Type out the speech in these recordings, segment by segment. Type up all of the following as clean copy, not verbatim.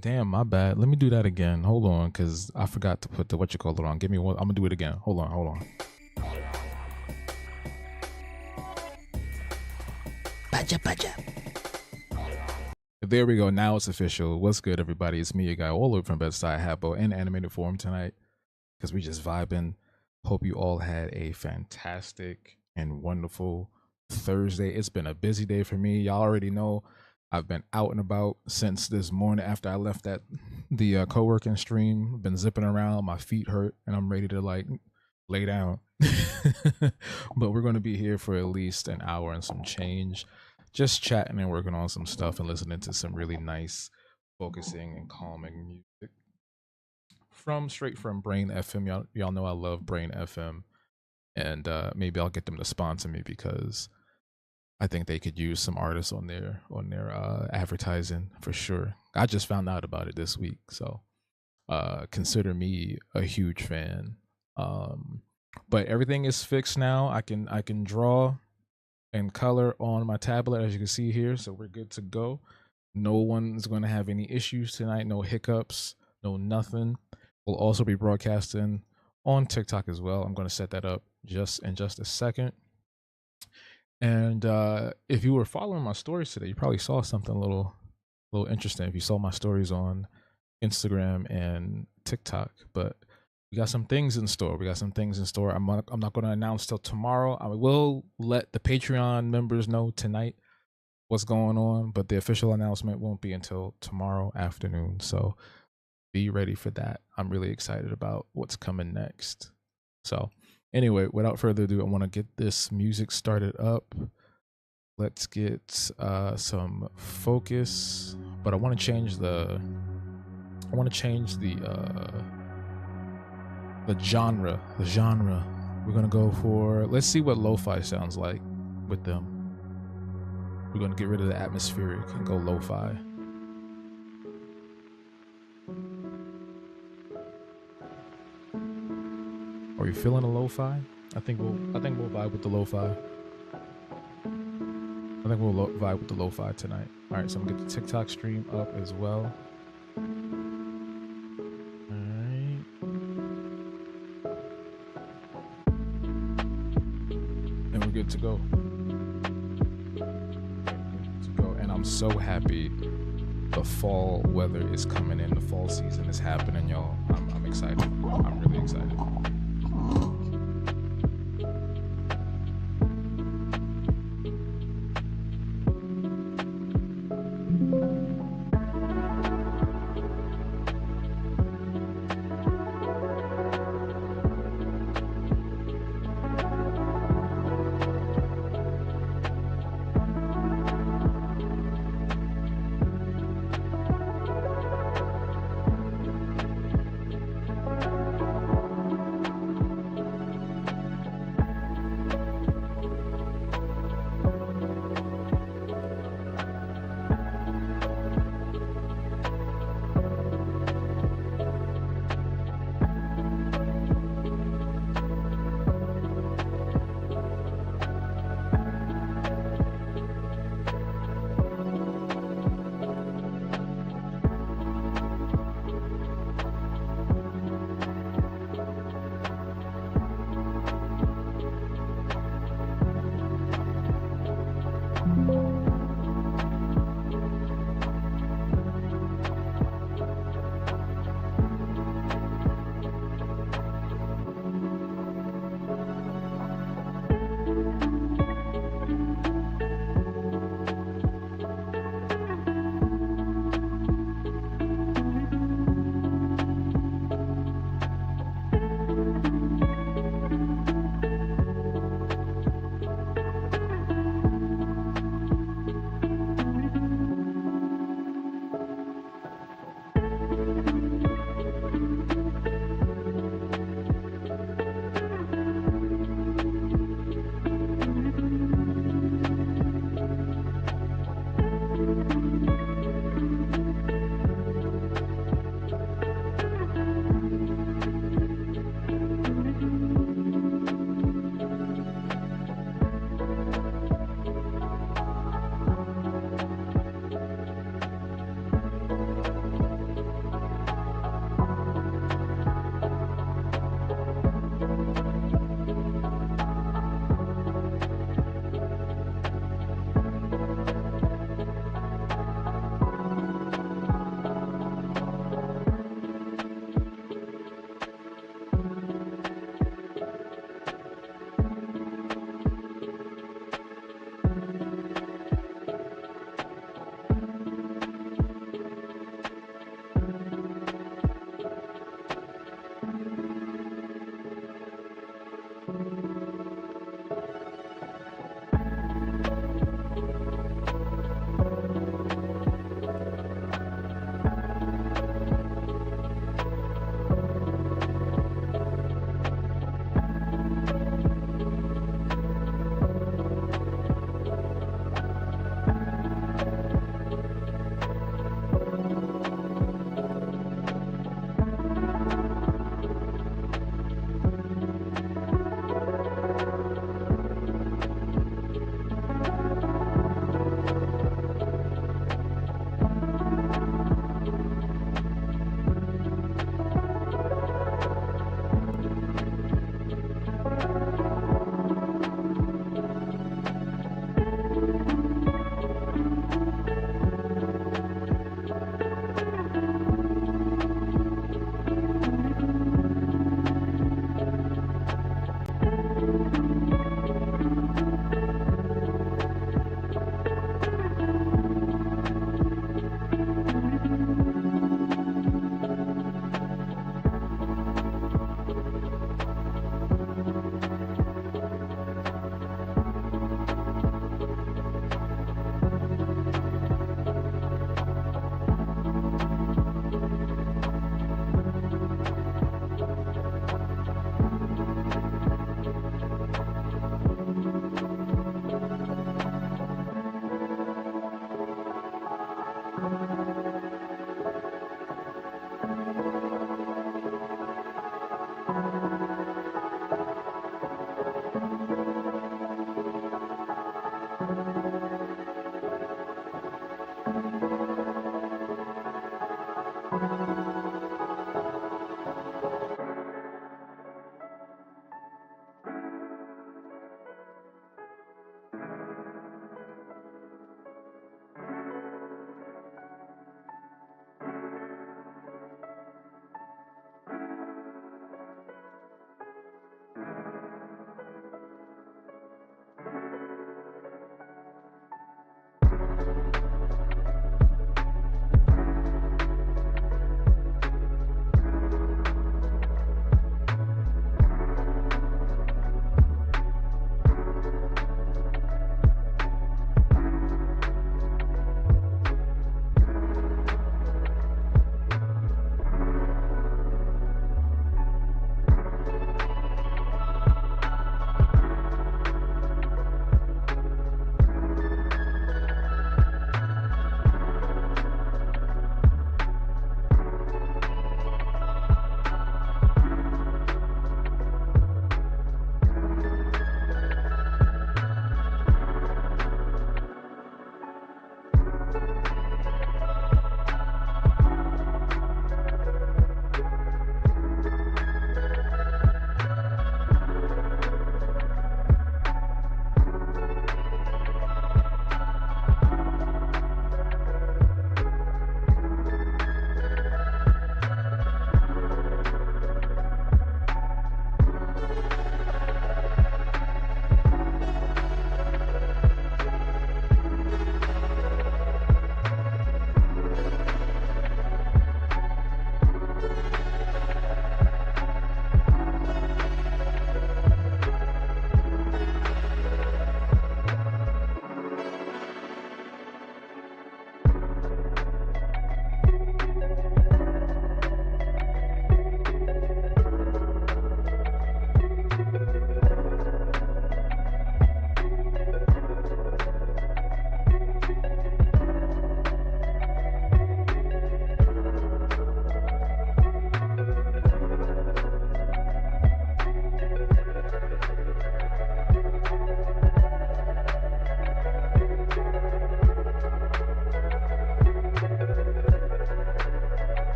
Damn, my bad. Let me do that again. Hold on, cause I forgot to put the what you call it on. Give me one. I'm gonna do it again. Hold on. Pacha pacha. There we go. Now it's official. What's good, everybody? It's me, your guy, all over from Bedside Habbo in animated form tonight, because we just vibing. Hope you all had a fantastic and wonderful Thursday. It's been a busy day for me. Y'all already know I've been out and about since this morning after I left that the co-working stream. Been zipping around, my feet hurt, and I'm ready to like lay down. But we're going to be here for at least an hour and some change, just chatting and working on some stuff and listening to some really nice, focusing and calming music from straight from Brain FM. Y'all know I love Brain FM, and maybe I'll get them to sponsor me because I think they could use some artists on their advertising for sure. I just found out about it this week, so consider me a huge fan. But everything is fixed now. I can draw and color on my tablet as you can see here, so we're good to go. No one's going to have any issues tonight. No hiccups. No nothing. We'll also be broadcasting on TikTok as well. I'm going to set that up just in just a second. And if you were following my stories today, you probably saw something little interesting. If you saw my stories on Instagram and TikTok, but we got some things in store. We got some things in store. I'm not going to announce till tomorrow. I will let the Patreon members know tonight what's going on, but the official announcement won't be until tomorrow afternoon. So be ready for that. I'm really excited about what's coming next. So anyway, without further ado, I want to get this music started up. Let's get some focus, but I want to change the genre. The genre. We're gonna go for, let's see what lo-fi sounds like with them. We're gonna get rid of the atmospheric and go lo-fi. Are you feeling a lo-fi? I think we'll vibe with the lo-fi. I think we'll vibe with the lo-fi tonight. All right, so I'm gonna get the TikTok stream up as well. Good to go. And I'm so happy the fall weather is coming in. The fall season is happening, y'all. I'm excited. I'm really excited.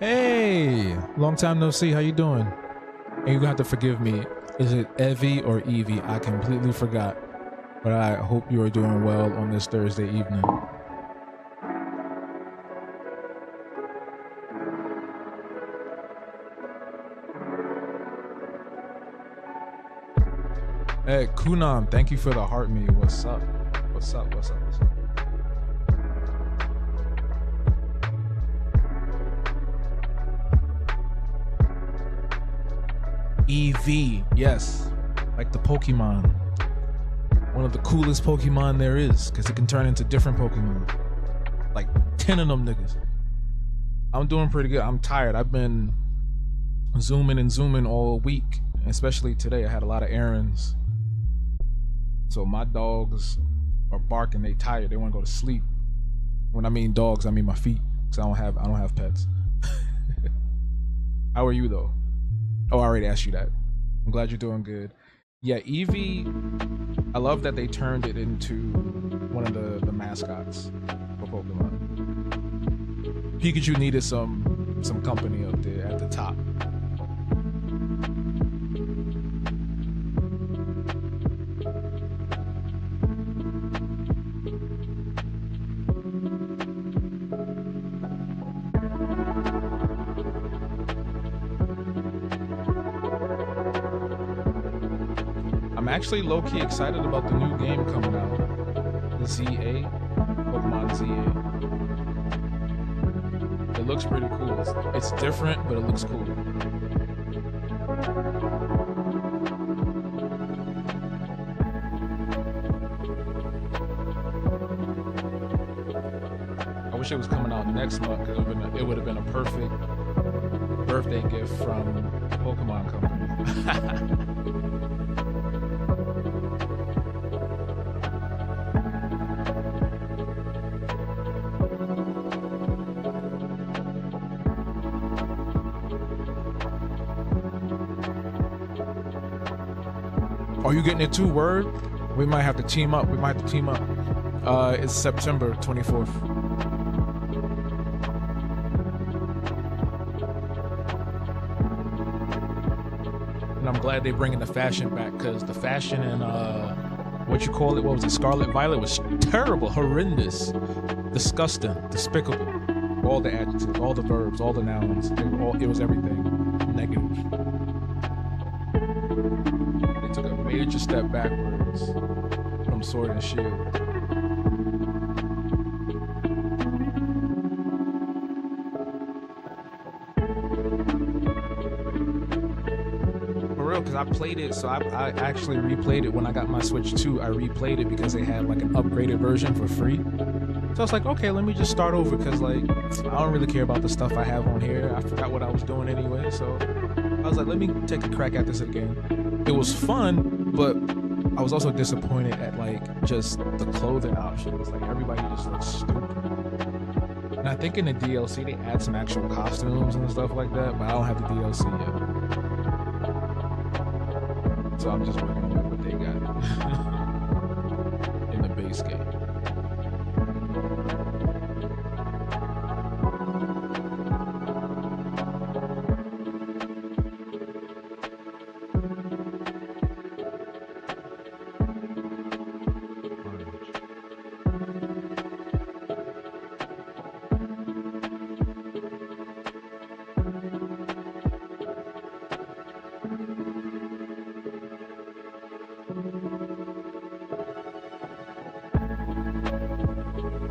Hey, long time no see. How you doing? And you're gonna have to forgive me. Is it Evie or Evie? I completely forgot. But I hope you are doing well on this Thursday evening. Hey, Kunam, thank you for the heart me. What's up? What's up? What's up? What's up? EV, yes, like the Pokemon. One of the coolest Pokemon there is, because it can turn into different Pokemon. Like 10 of them niggas. I'm doing pretty good. I'm tired. I've been zooming all week, especially today. I had a lot of errands. So my dogs are barking. They tired. They want to go to sleep. When I mean dogs, I mean my feet, because I don't have pets. How are you though? Oh, I already asked you that. I'm glad you're doing good. Yeah, Eevee, I love that they turned it into one of the mascots for Pokemon. Pikachu needed some company up there at the top. I'm actually low-key excited about the new game coming out. The ZA, Pokemon ZA. It looks pretty cool. It's different, but it looks cool. I wish it was coming out next month, because it would have been a perfect birthday gift from the Pokemon Company. Are you getting it too? Word? We might have to team up. It's September 24th. And I'm glad they're bringing the fashion back, because the fashion in what was it, Scarlet Violet, was terrible, horrendous, disgusting, despicable. All the adjectives, all the verbs, all the nouns, it was everything negative. Took a major step backwards from Sword and Shield. For real, because I played it, so I actually replayed it when I got my Switch 2. I replayed it because they had like an upgraded version for free. So I was like, okay, let me just start over, because like I don't really care about the stuff I have on here. I forgot what I was doing anyway, so I was like, let me take a crack at this again. It was fun, but I was also disappointed at like just the clothing options. Like everybody just looks stupid. And I think in the DLC they add some actual costumes and stuff like that, but I don't have the DLC yet. So I'm just working with what they got in the base game.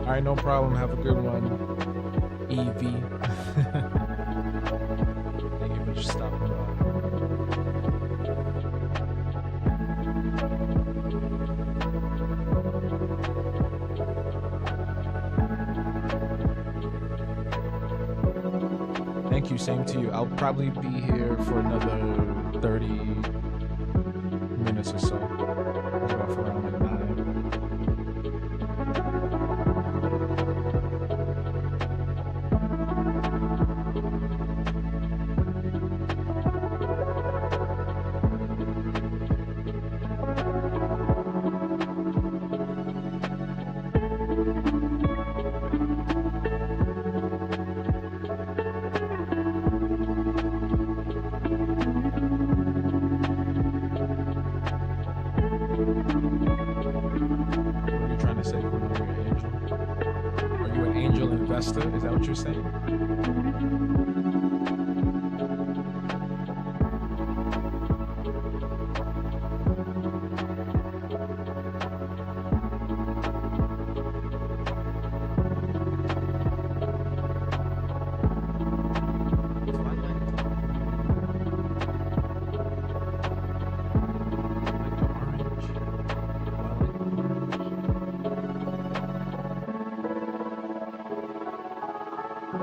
All right, no problem. Have a good one, Eevee. Thank you for stopping by. Thank you. Same to you. I'll probably be here for another 30 minutes or so. Get off around like 9. Is that what you're saying? But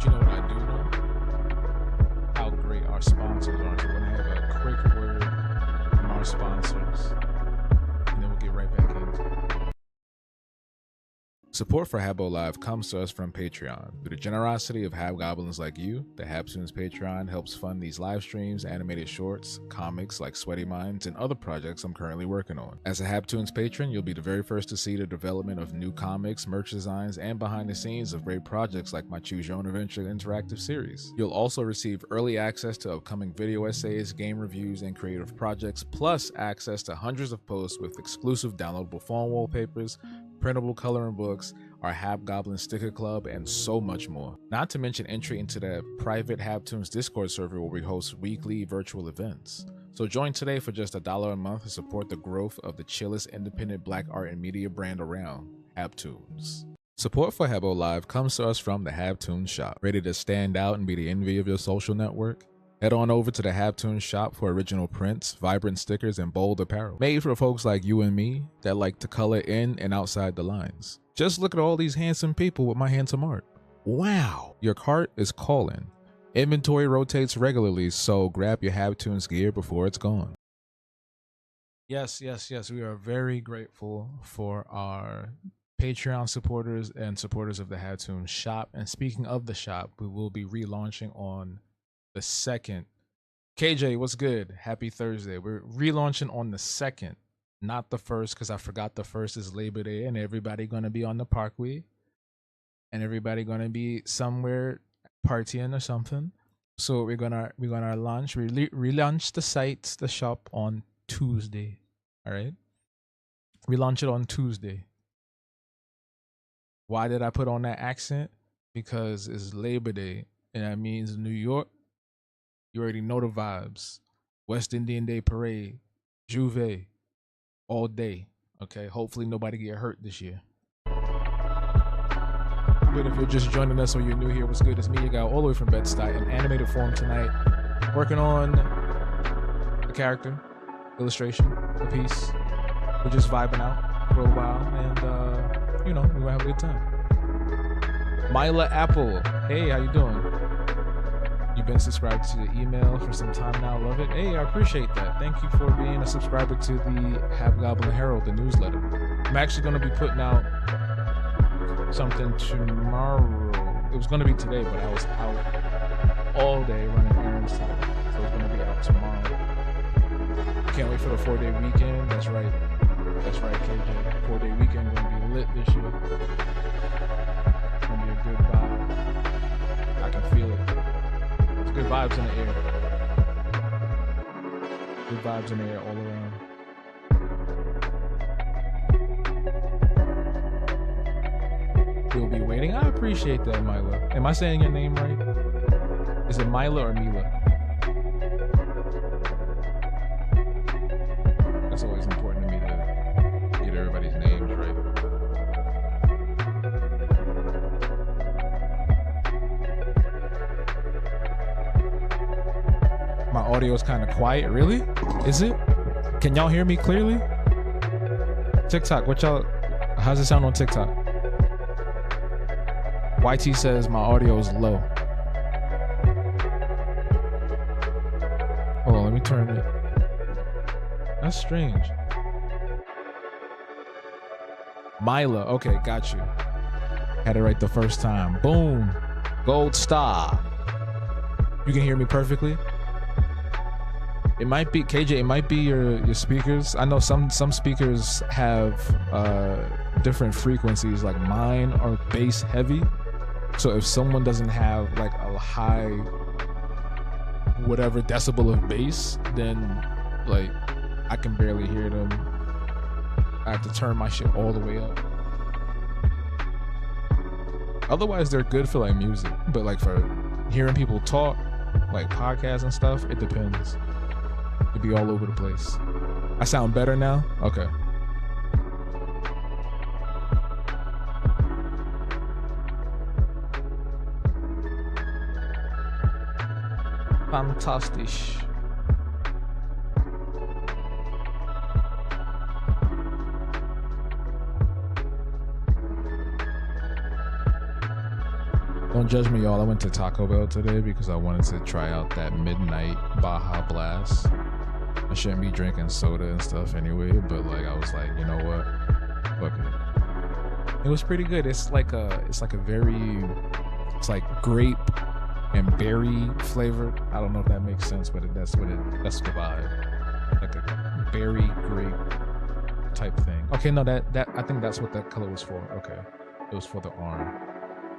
you know what I do know? How great our sponsors are. So we're gonna have a quick word from our sponsors, and then we'll get right back into it. Support for Habbo Live comes to us from Patreon. Through the generosity of Habgoblins like you, the Habtoons Patreon helps fund these live streams, animated shorts, comics like Sweaty Minds, and other projects I'm currently working on. As a Habtoons patron, you'll be the very first to see the development of new comics, merch designs, and behind the scenes of great projects like my Choose Your Own Adventure interactive series. You'll also receive early access to upcoming video essays, game reviews, and creative projects, plus access to hundreds of posts with exclusive downloadable phone wallpapers, printable coloring books, our Habgoblin sticker club, and so much more. Not to mention entry into the private Habtoons Discord server where we host weekly virtual events. So join today for just $1 a month to support the growth of the chillest independent black art and media brand around, Habtoons. Support for Habbo Live comes to us from the Habtoons Shop. Ready to stand out and be the envy of your social network? Head on over to the Habtoons Shop for original prints, vibrant stickers, and bold apparel. Made for folks like you and me that like to color in and outside the lines. Just look at all these handsome people with my handsome art. Wow! Your cart is calling. Inventory rotates regularly, so grab your Habtoons gear before it's gone. Yes. We are very grateful for our Patreon supporters and supporters of the Habtoons Shop. And speaking of the shop, we will be relaunching on the 2nd. KJ, what's good? Happy Thursday. We're relaunching on the 2nd, not the 1st, because I forgot the 1st is Labor Day and everybody gonna be on the parkway and everybody gonna be somewhere partying or something. So we're gonna launch, relaunch the shop on Tuesday. All right, relaunch it on Tuesday. Why did I put on that accent? Because it's Labor Day and that means New York. You already know the vibes. West Indian Day Parade, Juve, all day. Okay, hopefully nobody get hurt this year. But if you're just joining us or you're new here, what's good? It's me, your guy, all the way from Bed-Stuy in animated form tonight. Working on a character, illustration, a piece. We're just vibing out for a while and, you know, we're gonna have a good time. Myla Apple, hey, how you doing? You've been subscribed to the email for some time now. Love it. Hey, I appreciate that. Thank you for being a subscriber to the Habgoblin Herald, the newsletter. I'm actually going to be putting out something tomorrow. It was going to be today, but I was out all day running errands today. So it's going to be out tomorrow. Can't wait for the 4-day weekend. That's right. That's right, KJ. 4-day weekend going to be lit this year. It's going to be a good vibe. I can feel it. Good vibes in the air. Good vibes in the air all around. We'll be waiting. I appreciate that, Myla. Am I saying your name right? Is it Myla or Mila? That's always important to me to get everybody's names right. My audio is kind of quiet. Really? Is it? Can y'all hear me clearly? TikTok, how's it sound on TikTok? YT says my audio is low. Hold on, let me turn it. That's strange. Myla, okay, got you. Had it right the first time. Boom. Gold star. You can hear me perfectly? It might be KJ. It might be your speakers. I know some speakers have different frequencies. Like mine are bass heavy, So if someone doesn't have like a high whatever decibel of bass, then like I can barely hear them. I have to turn my shit all the way up. Otherwise they're good for like music, but like for hearing people talk, like podcasts and stuff, it depends. It'd be all over the place. I sound better now? Okay. Fantastic. Don't judge me, y'all. I went to Taco Bell today because I wanted to try out that midnight Baja Blast. I shouldn't be drinking soda and stuff anyway, but like I was like, you know what? Fuck it. It was pretty good. It's like grape and berry flavored. I don't know if that makes sense, but that's the vibe. Like a berry grape type thing. Okay, no, that I think that's what that color was for. Okay, it was for the arm.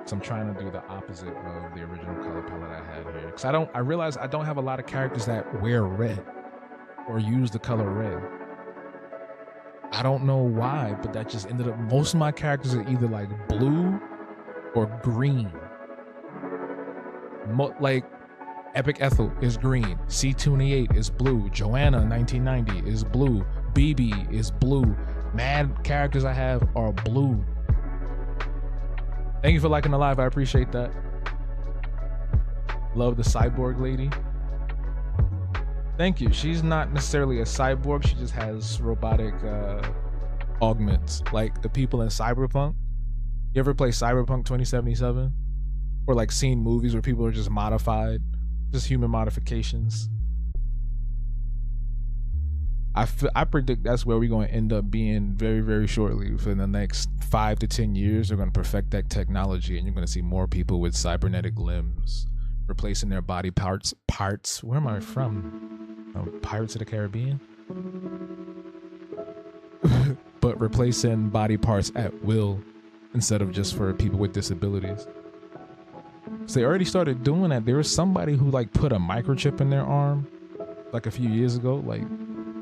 So I'm trying to do the opposite of the original color palette I had here. Cause I realize I don't have a lot of characters that wear red or use the color red. I don't know why, but that just ended up, most of my characters are either like blue or green. Like Epic Ethel is green, C28 is blue, Joanna 1990 is blue, BB is blue. Mad characters I have are blue. Thank you for liking the live. I appreciate that. Love the cyborg lady. Thank you. She's not necessarily a cyborg. She just has robotic augments, like the people in Cyberpunk. You ever play Cyberpunk 2077? Or like seen movies where people are just modified, just human modifications? I predict that's where we're going to end up being very, very shortly. For the next 5 to 10 years, they're going to perfect that technology, and you're going to see more people with cybernetic limbs replacing their body parts. Where am I from? Oh, Pirates of the Caribbean? But replacing body parts at will instead of just for people with disabilities. So they already started doing that. There was somebody who like put a microchip in their arm like a few years ago, like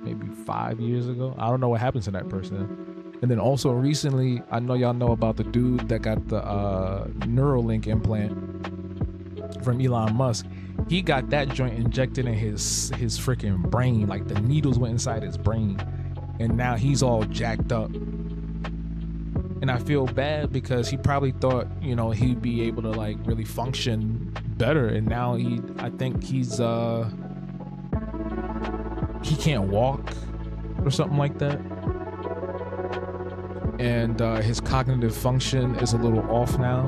maybe 5 years ago. I don't know what happened to that person. And then also recently, I know y'all know about the dude that got the Neuralink implant from Elon Musk. He got that joint injected in his freaking brain. Like the needles went inside his brain, and now he's all jacked up. And I feel bad because he probably thought, you know, he'd be able to like really function better, and now I think he's he can't walk or something like that, and his cognitive function is a little off now.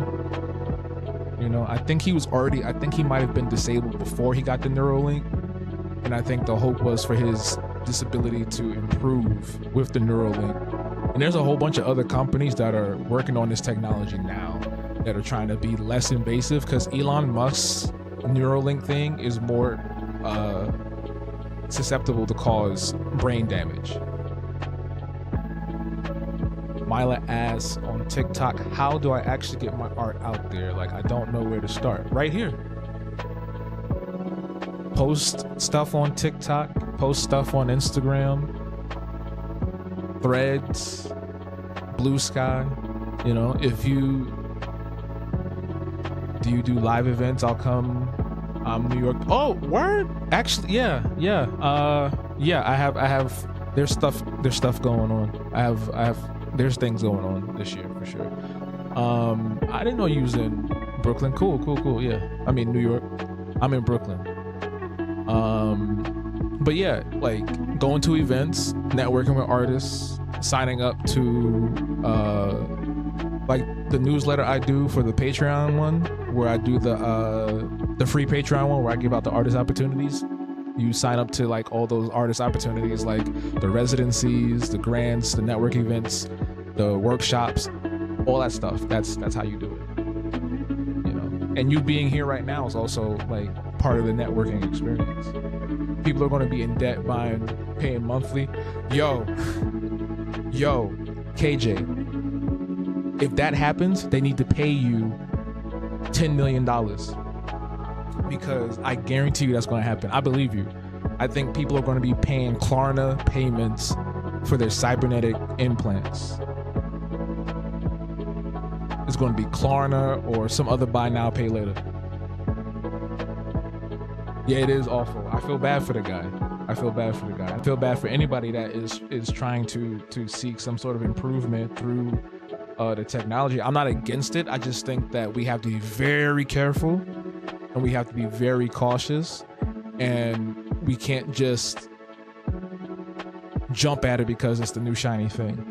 You know, I think he might have been disabled before he got the Neuralink, and I think the hope was for his disability to improve with the Neuralink. And there's a whole bunch of other companies that are working on this technology now that are trying to be less invasive, because Elon Musk's Neuralink thing is more susceptible to cause brain damage. Mila asks on TikTok, how do I actually get my art out there? Like, I don't know where to start. Right here. Post stuff on TikTok, post stuff on Instagram, Threads, Blue Sky. You know, if you do live events, I'll come. New York. Oh, word? Actually, yeah. I have. There's stuff going on. There's things going on this year for sure. I didn't know you was in Brooklyn. Cool. Yeah. I mean, New York. I'm in Brooklyn. But yeah, like going to events, networking with artists, signing up to like the newsletter I do for the Patreon one, where I do the free Patreon one where I give out the artist opportunities. You sign up to like all those artist opportunities, like the residencies, the grants, the network events, the workshops, all that stuff. That's how you do it. You know, and you being here right now is also like part of the networking experience. People are going to be in debt paying monthly. Yo, KJ, if that happens, they need to pay you $10 million, because I guarantee you that's going to happen. I believe you. I think people are going to be paying Klarna payments for their cybernetic implants. It's going to be Klarna or some other buy now, pay later. Yeah, it is awful. I feel bad for the guy. I feel bad for anybody that is trying to seek some sort of improvement through the technology. I'm not against it. I just think that we have to be very careful and we have to be very cautious, and we can't just jump at it because it's the new shiny thing.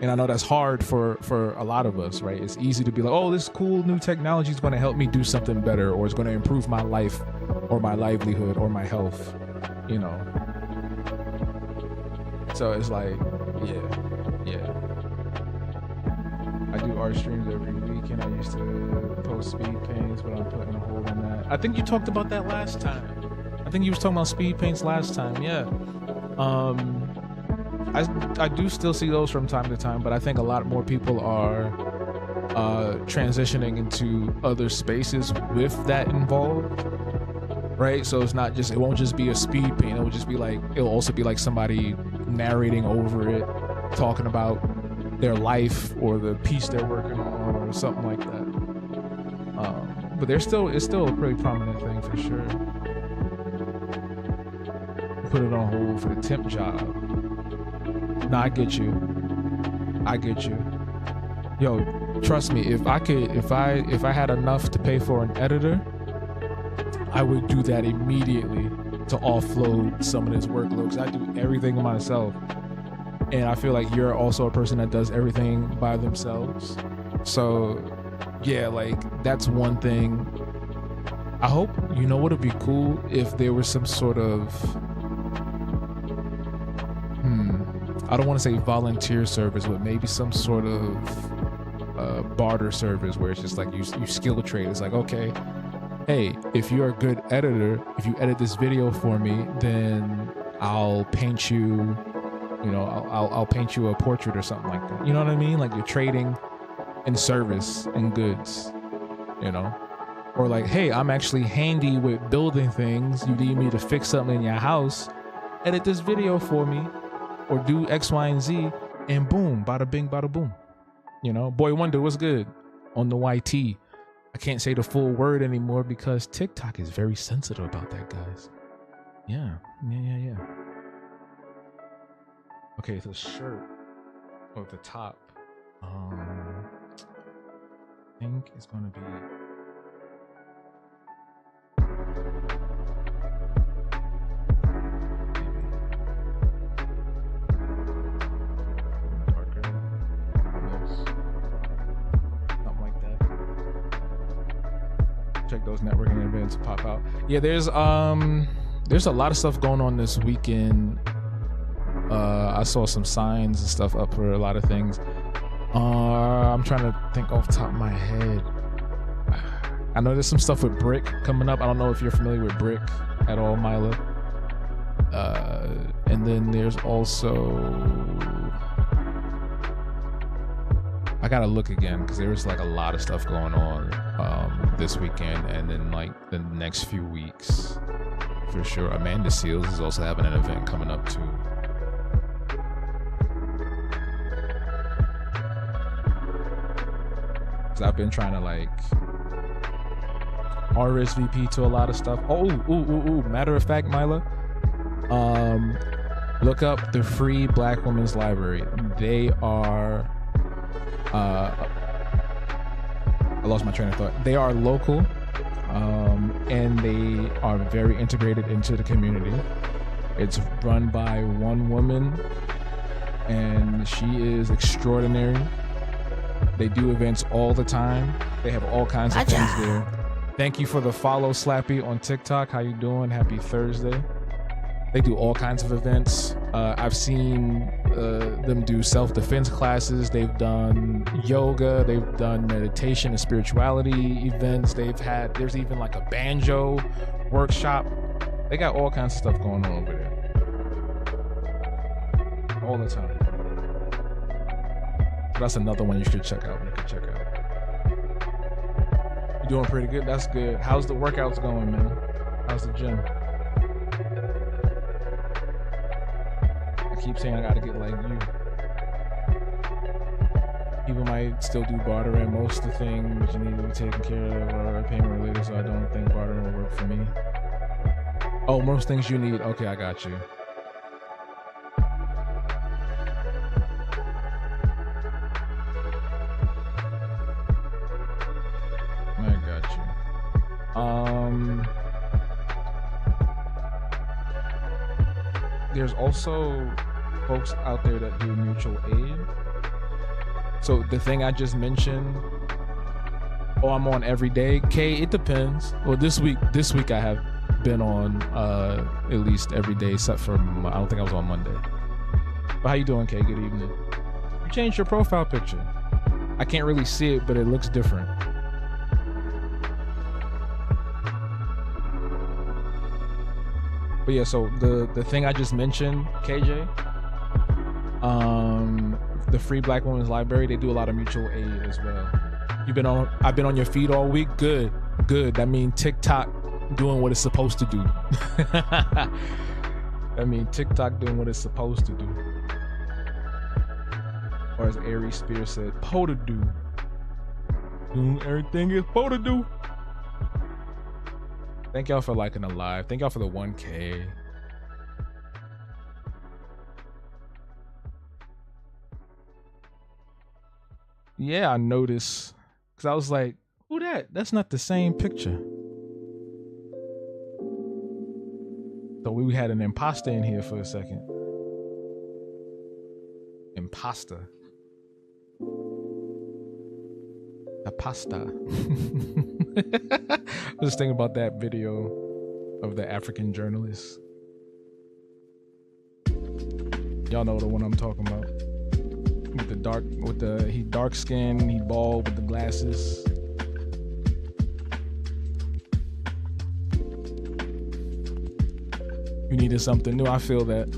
And I know that's hard for a lot of us, right? It's easy to be like, oh, this cool new technology is going to help me do something better, or it's going to improve my life or my livelihood or my health, you know? So it's like, yeah. I do art streams every weekend. I used to post speed paints, but I'm putting a hold on that. I think you talked about that last time. I think you was talking about speed paints last time, yeah. I do still see those from time to time, but I think a lot more people are transitioning into other spaces with that involved, right? So it's not just, it won't just be a speed paint. It will just be like, it'll also be like somebody narrating over it, talking about their life or the piece they're working on or something like that. But it's still a pretty prominent thing for sure. Put it on hold for the temp job. No, I get you. Yo, trust me, if I had enough to pay for an editor, I would do that immediately to offload some of this workload, because I do everything myself. And I feel like you're also a person that does everything by themselves. So yeah, like that's one thing. I hope, you know what would be cool if there was some sort of, I don't want to say volunteer service, but maybe some sort of barter service where it's just like you skill trade. It's like, okay, hey, if you're a good editor, if you edit this video for me, then I'll paint you, you know, I'll paint you a portrait or something like that. You know what I mean? Like you're trading in service and goods, you know? Or like, hey, I'm actually handy with building things. You need me to fix something in your house, edit this video for me, or do X, Y, and Z, and boom, bada bing, bada boom. You know, Boy Wonder, what's good? On the YT. I can't say the full word anymore because TikTok is very sensitive about that, guys. Yeah. Okay, it's a shirt or the top. I think it's gonna be. Check those networking events pop out. Yeah, there's a lot of stuff going on this weekend. I saw some signs and stuff up for a lot of things. I'm trying to think off the top of my head. I know there's some stuff with Brick coming up. I don't know if you're familiar with Brick at all, Mila. And then there's also, I gotta look again because there was like a lot of stuff going on this weekend and then like the next few weeks for sure. Amanda Seals is also having an event coming up too. So I've been trying to like RSVP to a lot of stuff. Matter of fact, Mila, look up the Free Black Women's Library. They are I lost my train of thought. They are local, and they are very integrated into the community. It's run by one woman, and she is extraordinary. They do events all the time. They have all kinds of things there. Thank you for the follow, Slappy, on TikTok. How you doing? Happy Thursday. They do all kinds of events. I've seen them do self-defense classes. They've done yoga. They've done meditation and spirituality events. There's even like a banjo workshop. They got all kinds of stuff going on over there. All the time. So that's another one you should check out. Doing pretty good. That's good. How's the workouts going, man? How's the gym? I keep saying I gotta get like you. People might still do bartering. Most of the things you need to be taken care of are payment related, so I don't think bartering will work for me. Oh, most things you need. Okay, I got you. There's also folks out there that do mutual aid. So the thing I just mentioned, I'm on every day. It depends. Well, this week I have been on at least every day except for I don't think I was on Monday. But how you doing, Good evening. You changed your profile picture. I can't really see it, but it looks different. But yeah, so the thing I just mentioned, KJ, the Free Black Women's Library, they do a lot of mutual aid as well. I've been on your feed all week. Good. That means TikTok doing what it's supposed to do. That means TikTok doing what it's supposed to do. Or as Ari Spears said, po to do. Doing everything it's po to do. Thank y'all for liking the live. Thank y'all for the 1K. Yeah, I noticed. Because I was like, who that? That's not the same picture. So we had an imposter in here for a second. Imposter. A pasta. I was thinking about that video of the African journalist. Y'all know the one I'm talking about. He dark skinned, he bald with the glasses. You needed something new. I feel that.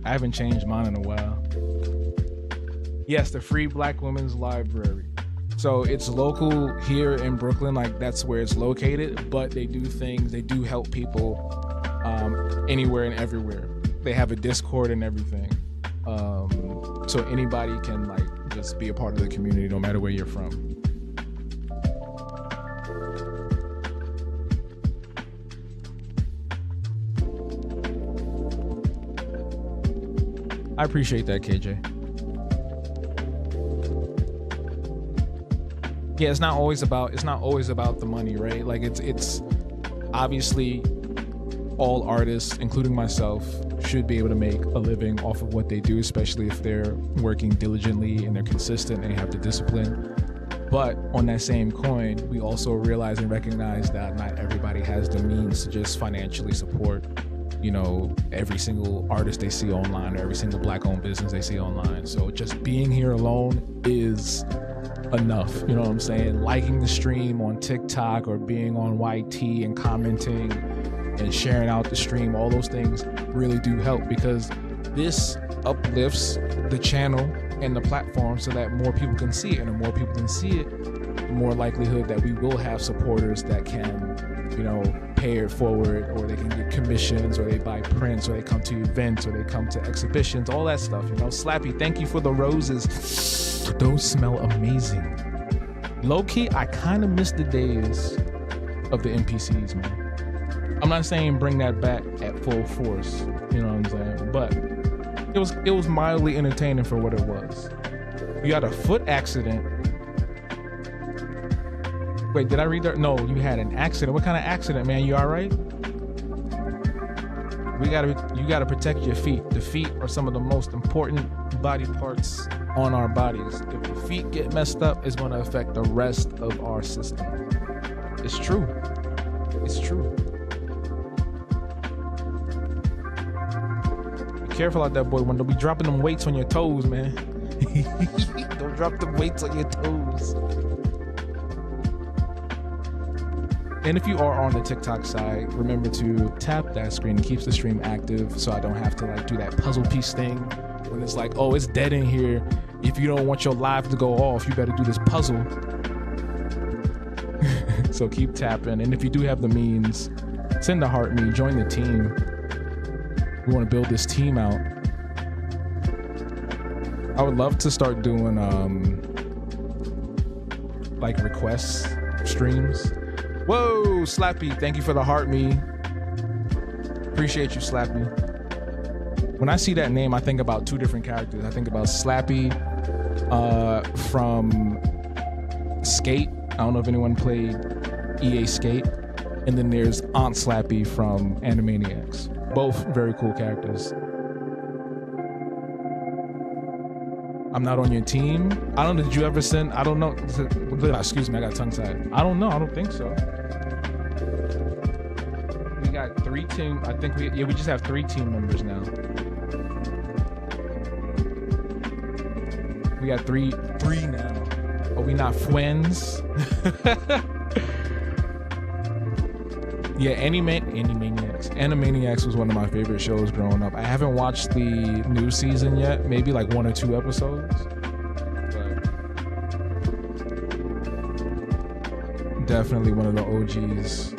I haven't changed mine in a while. Yes, the Free Black Women's Library. So it's local here in Brooklyn, like that's where it's located, but they do help people anywhere and everywhere. They have a Discord and everything. So anybody can like just be a part of the community no matter where you're from. I appreciate that, KJ. Yeah, it's not always about the money, right? Like it's obviously all artists, including myself, should be able to make a living off of what they do, especially if they're working diligently and they're consistent and they have the discipline. But on that same coin, we also realize and recognize that not everybody has the means to just financially support, every single artist they see online or every single Black-owned business they see online. So just being here alone is enough. You know what I'm saying? Liking the stream on TikTok or being on YT and commenting and sharing out the stream, all those things really do help, because this uplifts the channel and the platform so that more people can see it, and the more people can see it, the more likelihood that we will have supporters that can, pay it forward, or they can get commissions, or they buy prints, or they come to events, or they come to exhibitions, all that stuff. Slappy, thank you for the roses. Those smell amazing. Low-key, I kind of miss the days of the NPCs, man. I'm not saying bring that back at full force, you know what I'm saying? But it was mildly entertaining for what it was. You had a foot accident. Wait, did I read that? No, you had an accident. What kind of accident, man? You all right? You gotta protect your feet. The feet are some of the most important body parts on our bodies. If the feet get messed up, it's gonna affect the rest of our system. It's true. It's true. Be careful out there, boy. When they'll be dropping them weights on your toes, man. Don't drop the weights on your toes. And if you are on the TikTok side, remember to tap that screen. It keeps the stream active, so I don't have to do that puzzle piece thing when it's like, oh, it's dead in here. If you don't want your live to go off, you better do this puzzle. So keep tapping. And if you do have the means, send a heart me, join the team. We want to build this team out. I would love to start doing like requests streams. Whoa, Slappy, thank you for the heart me. Appreciate you, Slappy. When I see that name, I think about two different characters. I think about Slappy from Skate. I don't know if anyone played EA Skate. And then there's Aunt Slappy from Animaniacs. Both very cool characters. I'm not on your team. I don't know. Did you ever send? I don't know. Excuse me. I got tongue tied. I don't know. I don't think so. We got 3 team. I think we just have 3 team members now. We got three now. Are we not friends? Yeah, Animaniacs was one of my favorite shows growing up. I haven't watched the new season yet, maybe like 1 or 2 episodes. But definitely one of the OGs.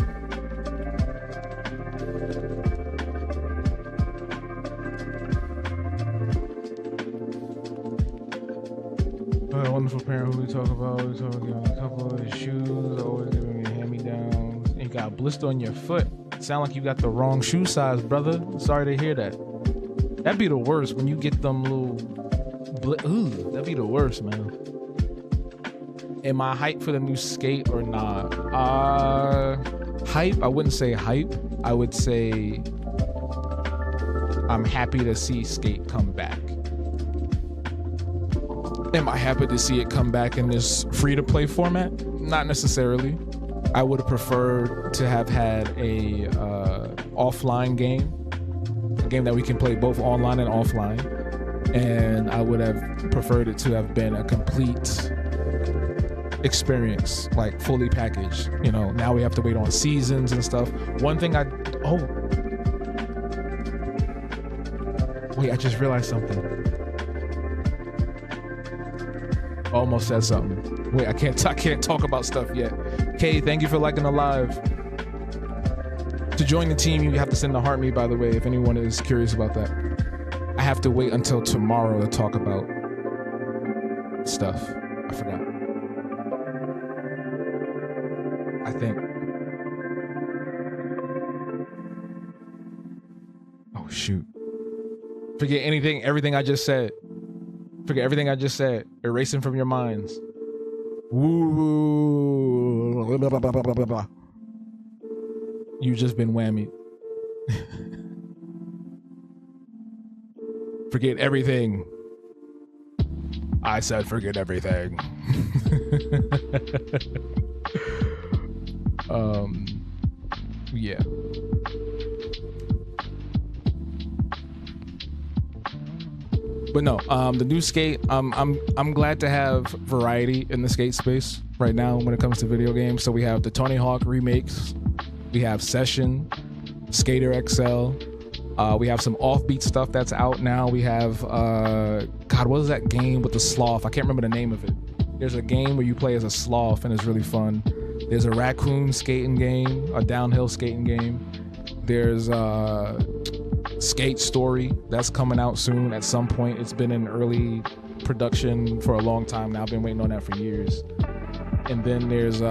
Wonderful parent who we talk about. We talk about a couple of his shoes, always giving me hand-me-downs. And you got a blister on your foot. Sound like you got the wrong shoe size, brother. Sorry to hear that. That'd be the worst when you get them little ooh, that'd be the worst, man. Am I hyped for the new Skate or not? Hype? I wouldn't say hype. I would say I'm happy to see Skate come back. Am I happy to see it come back in this free-to-play format? Not necessarily. I would have preferred to have had a offline game, a game that we can play both online and offline, and I would have preferred it to have been a complete experience, like fully packaged. You know, now we have to wait on seasons and stuff. One thing I just realized something. Almost said something. Wait, I can't talk about stuff yet. Kay, thank you for liking the live. To join the team, you have to send a heart me, by the way, if anyone is curious about that. I have to wait until tomorrow to talk about stuff. I forgot. I think. Oh, shoot. Forget everything I just said. Forget everything I just said. Erasing from your minds. Woo. Blah, blah, blah, blah, blah, blah. You just been whammied. Forget everything. I said forget everything. Yeah. But no, the new Skate, I'm glad to have variety in the Skate space right now when it comes to video games. So we have the Tony Hawk remakes, we have Session, Skater XL, we have some offbeat stuff that's out now. We have God, what is that game with the sloth? I can't remember the name of it. There's a game where you play as a sloth and it's really fun. There's a raccoon skating game, a downhill skating game. There's Skate Story that's coming out soon at some point. It's been in early production for a long time now. I've been waiting on that for years. And then there's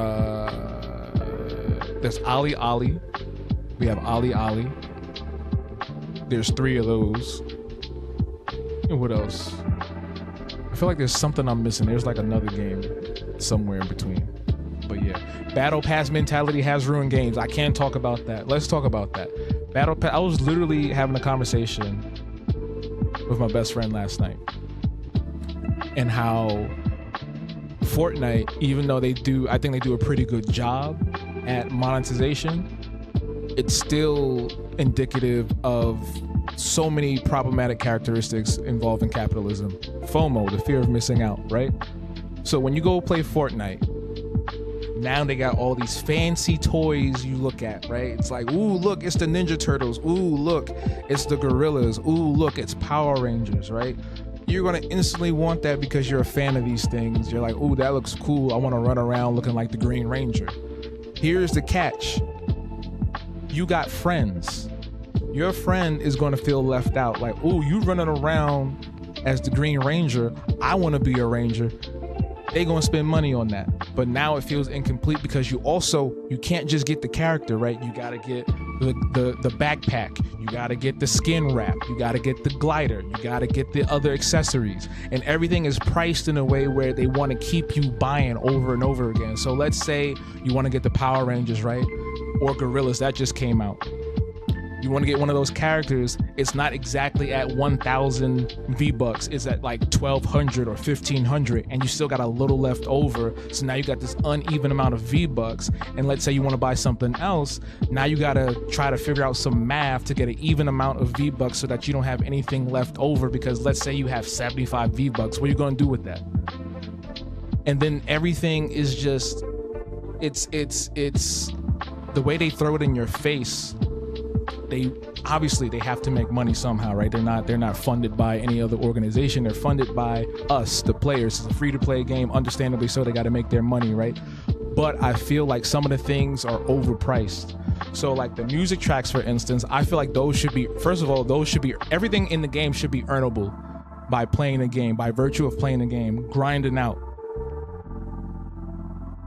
Ollie Ollie. We have Ollie Ollie. There's 3 of those. And what else? I feel like there's something I'm missing. There's like another game somewhere in between. But yeah, Battle Pass mentality has ruined games. I can't talk about that. Let's talk about that. Battle Pass. I was literally having a conversation with my best friend last night, and how Fortnite, even though I think they do a pretty good job at monetization, it's still indicative of so many problematic characteristics involving capitalism. FOMO, the fear of missing out, right? So when you go play Fortnite, now they got all these fancy toys you look at, right? It's like, ooh, look, it's the Ninja Turtles. Ooh, look, it's the Gorillas. Ooh, look, it's Power Rangers, right? You're going to instantly want that because you're a fan of these things. You're like, ooh, that looks cool. I want to run around looking like the Green Ranger. Here's the catch. You got friends. Your friend is going to feel left out. Like, oh, you running around as the Green Ranger. I want to be a Ranger. They going to spend money on that. But now it feels incomplete because you can't just get the character, right? You got to get the backpack. You got to get the skin wrap. You got to get the glider. You got to get the other accessories. And everything is priced in a way where they want to keep you buying over and over again. So let's say you want to get the Power Rangers, right? Or Gorillas, that just came out. You want to get one of those characters, it's not exactly at 1,000 V-Bucks, it's at like 1,200 or 1,500, and you still got a little left over. So now you got this uneven amount of V-Bucks, and let's say you want to buy something else, now you got to try to figure out some math to get an even amount of V-Bucks so that you don't have anything left over, because let's say you have 75 V-Bucks, what are you going to do with that? And then everything is just, it's the way they throw it in your face. They have to make money somehow, right? They're not funded by any other organization. They're funded by us, the players. It's a free-to-play game, understandably so. They got to make their money, right? But I feel like some of the things are overpriced. So like the music tracks, for instance, I feel like those should be, first of all, everything in the game should be earnable by playing the game, by virtue of playing the game, grinding out.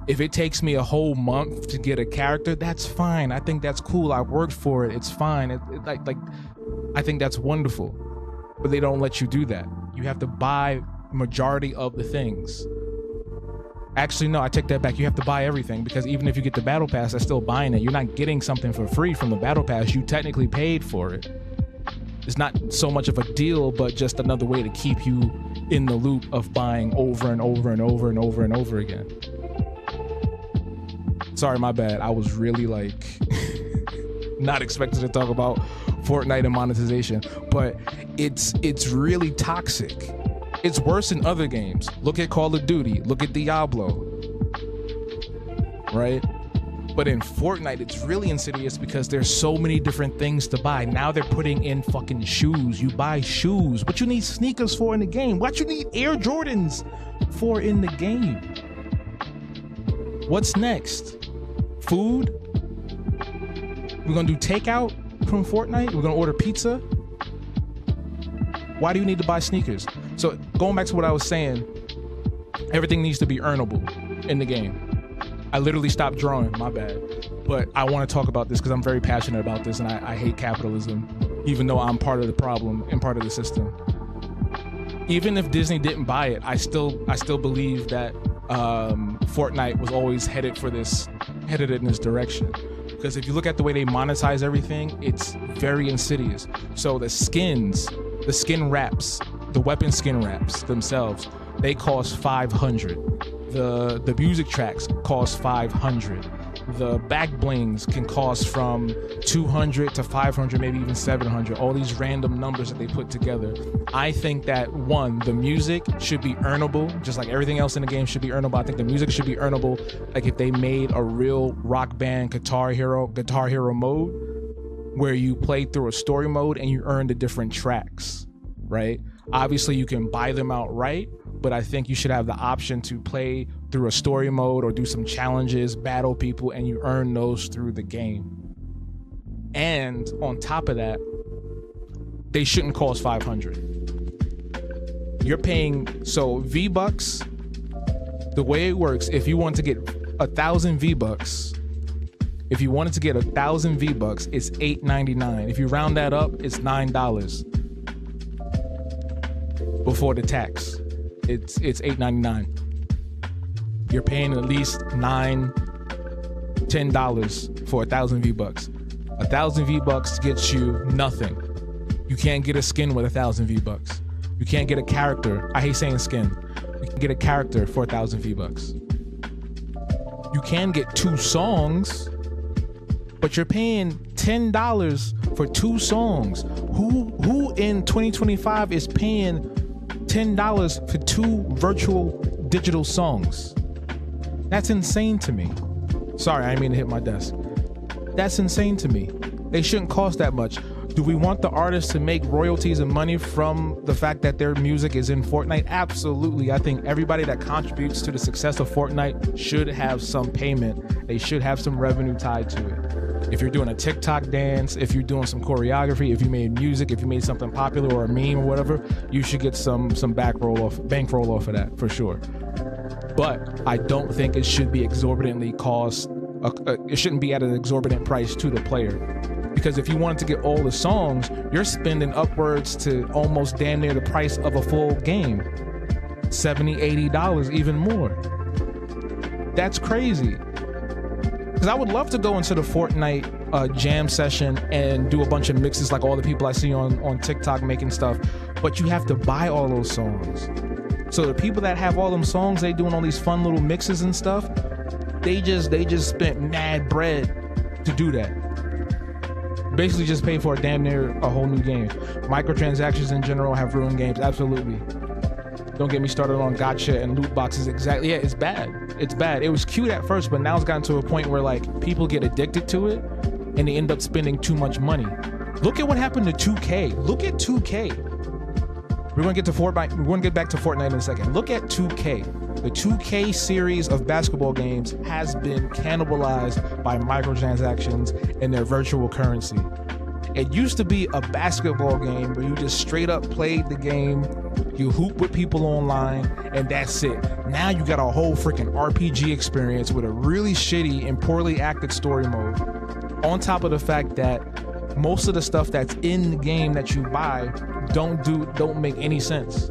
If it takes me a whole month to get a character, that's fine. I think that's cool. I worked for it. It's fine. I think that's wonderful. But they don't let you do that. You have to buy majority of the things. Actually, no, I take that back. You have to buy everything, because even if you get the battle pass, that's still buying it. You're not getting something for free from the battle pass. You technically paid for it. It's not so much of a deal, but just another way to keep you in the loop of buying over and over and over and over and over again. Sorry, my bad. I was really not expected to talk about Fortnite and monetization, but it's really toxic. It's worse in other games. Look at Call of Duty. Look at Diablo. Right? But in Fortnite, it's really insidious because there's so many different things to buy. Now they're putting in fucking shoes. You buy shoes. What you need sneakers for in the game? What you need Air Jordans for in the game? What's next? Food? We're gonna do takeout from Fortnite? We're gonna order pizza? Why do you need to buy sneakers? So going back to what I was saying, everything needs to be earnable in the game. I literally stopped drawing, my bad. But I want to talk about this because I'm very passionate about this, and I hate capitalism, even though I'm part of the problem and part of the system. Even if Disney didn't buy it, I still believe that Fortnite was always headed in this direction. Because if you look at the way they monetize everything, it's very insidious. So the skins, the skin wraps, the weapon skin wraps themselves, they cost $500. The music tracks cost $500. The back blings can cost from $200 to $500, maybe even $700. All these random numbers that they put together. I think that one, the music should be earnable, just like everything else in the game should be earnable. I think the music should be earnable, like if they made a real Rock Band Guitar Hero mode, where you play through a story mode and you earn the different tracks, right? Obviously, you can buy them outright, but I think you should have the option to play through a story mode or do some challenges, battle people, and you earn those through the game. And on top of that, they shouldn't cost $500. You're paying, so V-Bucks, the way it works, if you want to get 1,000 V-Bucks, it's $8.99. If you round that up, it's $9 before the tax. It's $8.99. You're paying at least $10 for 1,000 V-Bucks. 1,000 V-Bucks gets you nothing. You can't get a skin with 1,000 V-Bucks. You can't get a character. I hate saying skin. You can get a character for 1,000 V-Bucks. You can get 2 songs, but you're paying $10 for 2 songs. Who in 2025 is paying $10 for 2 virtual digital songs? That's insane to me. Sorry, I didn't mean to hit my desk. That's insane to me. They shouldn't cost that much. Do we want the artists to make royalties and money from the fact that their music is in Fortnite? Absolutely. I think everybody that contributes to the success of Fortnite should have some payment. They should have some revenue tied to it. If you're doing a TikTok dance, if you're doing some choreography, if you made music, if you made something popular or a meme or whatever, you should get some bankroll off of that for sure. But I don't think it should be exorbitantly cost. It shouldn't be at an exorbitant price to the player. Because if you wanted to get all the songs, you're spending upwards to almost damn near the price of a full game. $70, $80, even more. That's crazy. Because I would love to go into the Fortnite jam session and do a bunch of mixes like all the people I see on TikTok making stuff. But you have to buy all those songs. So the people that have all them songs, they doing all these fun little mixes and stuff, they just spent mad bread to do that. Basically just pay for a damn near a whole new game. Microtransactions in general have ruined games, absolutely. Don't get me started on gacha and loot boxes. Exactly, yeah, it's bad. It's bad. It was cute at first, but now it's gotten to a point where like people get addicted to it and they end up spending too much money. Look at what happened to 2K. Look at 2K. We're gonna get to Fortnite. We're gonna get back to Fortnite in a second. Look at 2K. The 2K series of basketball games has been cannibalized by microtransactions and their virtual currency. It used to be a basketball game where you just straight up played the game, you hoop with people online, and that's it. Now you got a whole freaking RPG experience with a really shitty and poorly acted story mode. On top of the fact that most of the stuff that's in the game that you buy don't make any sense.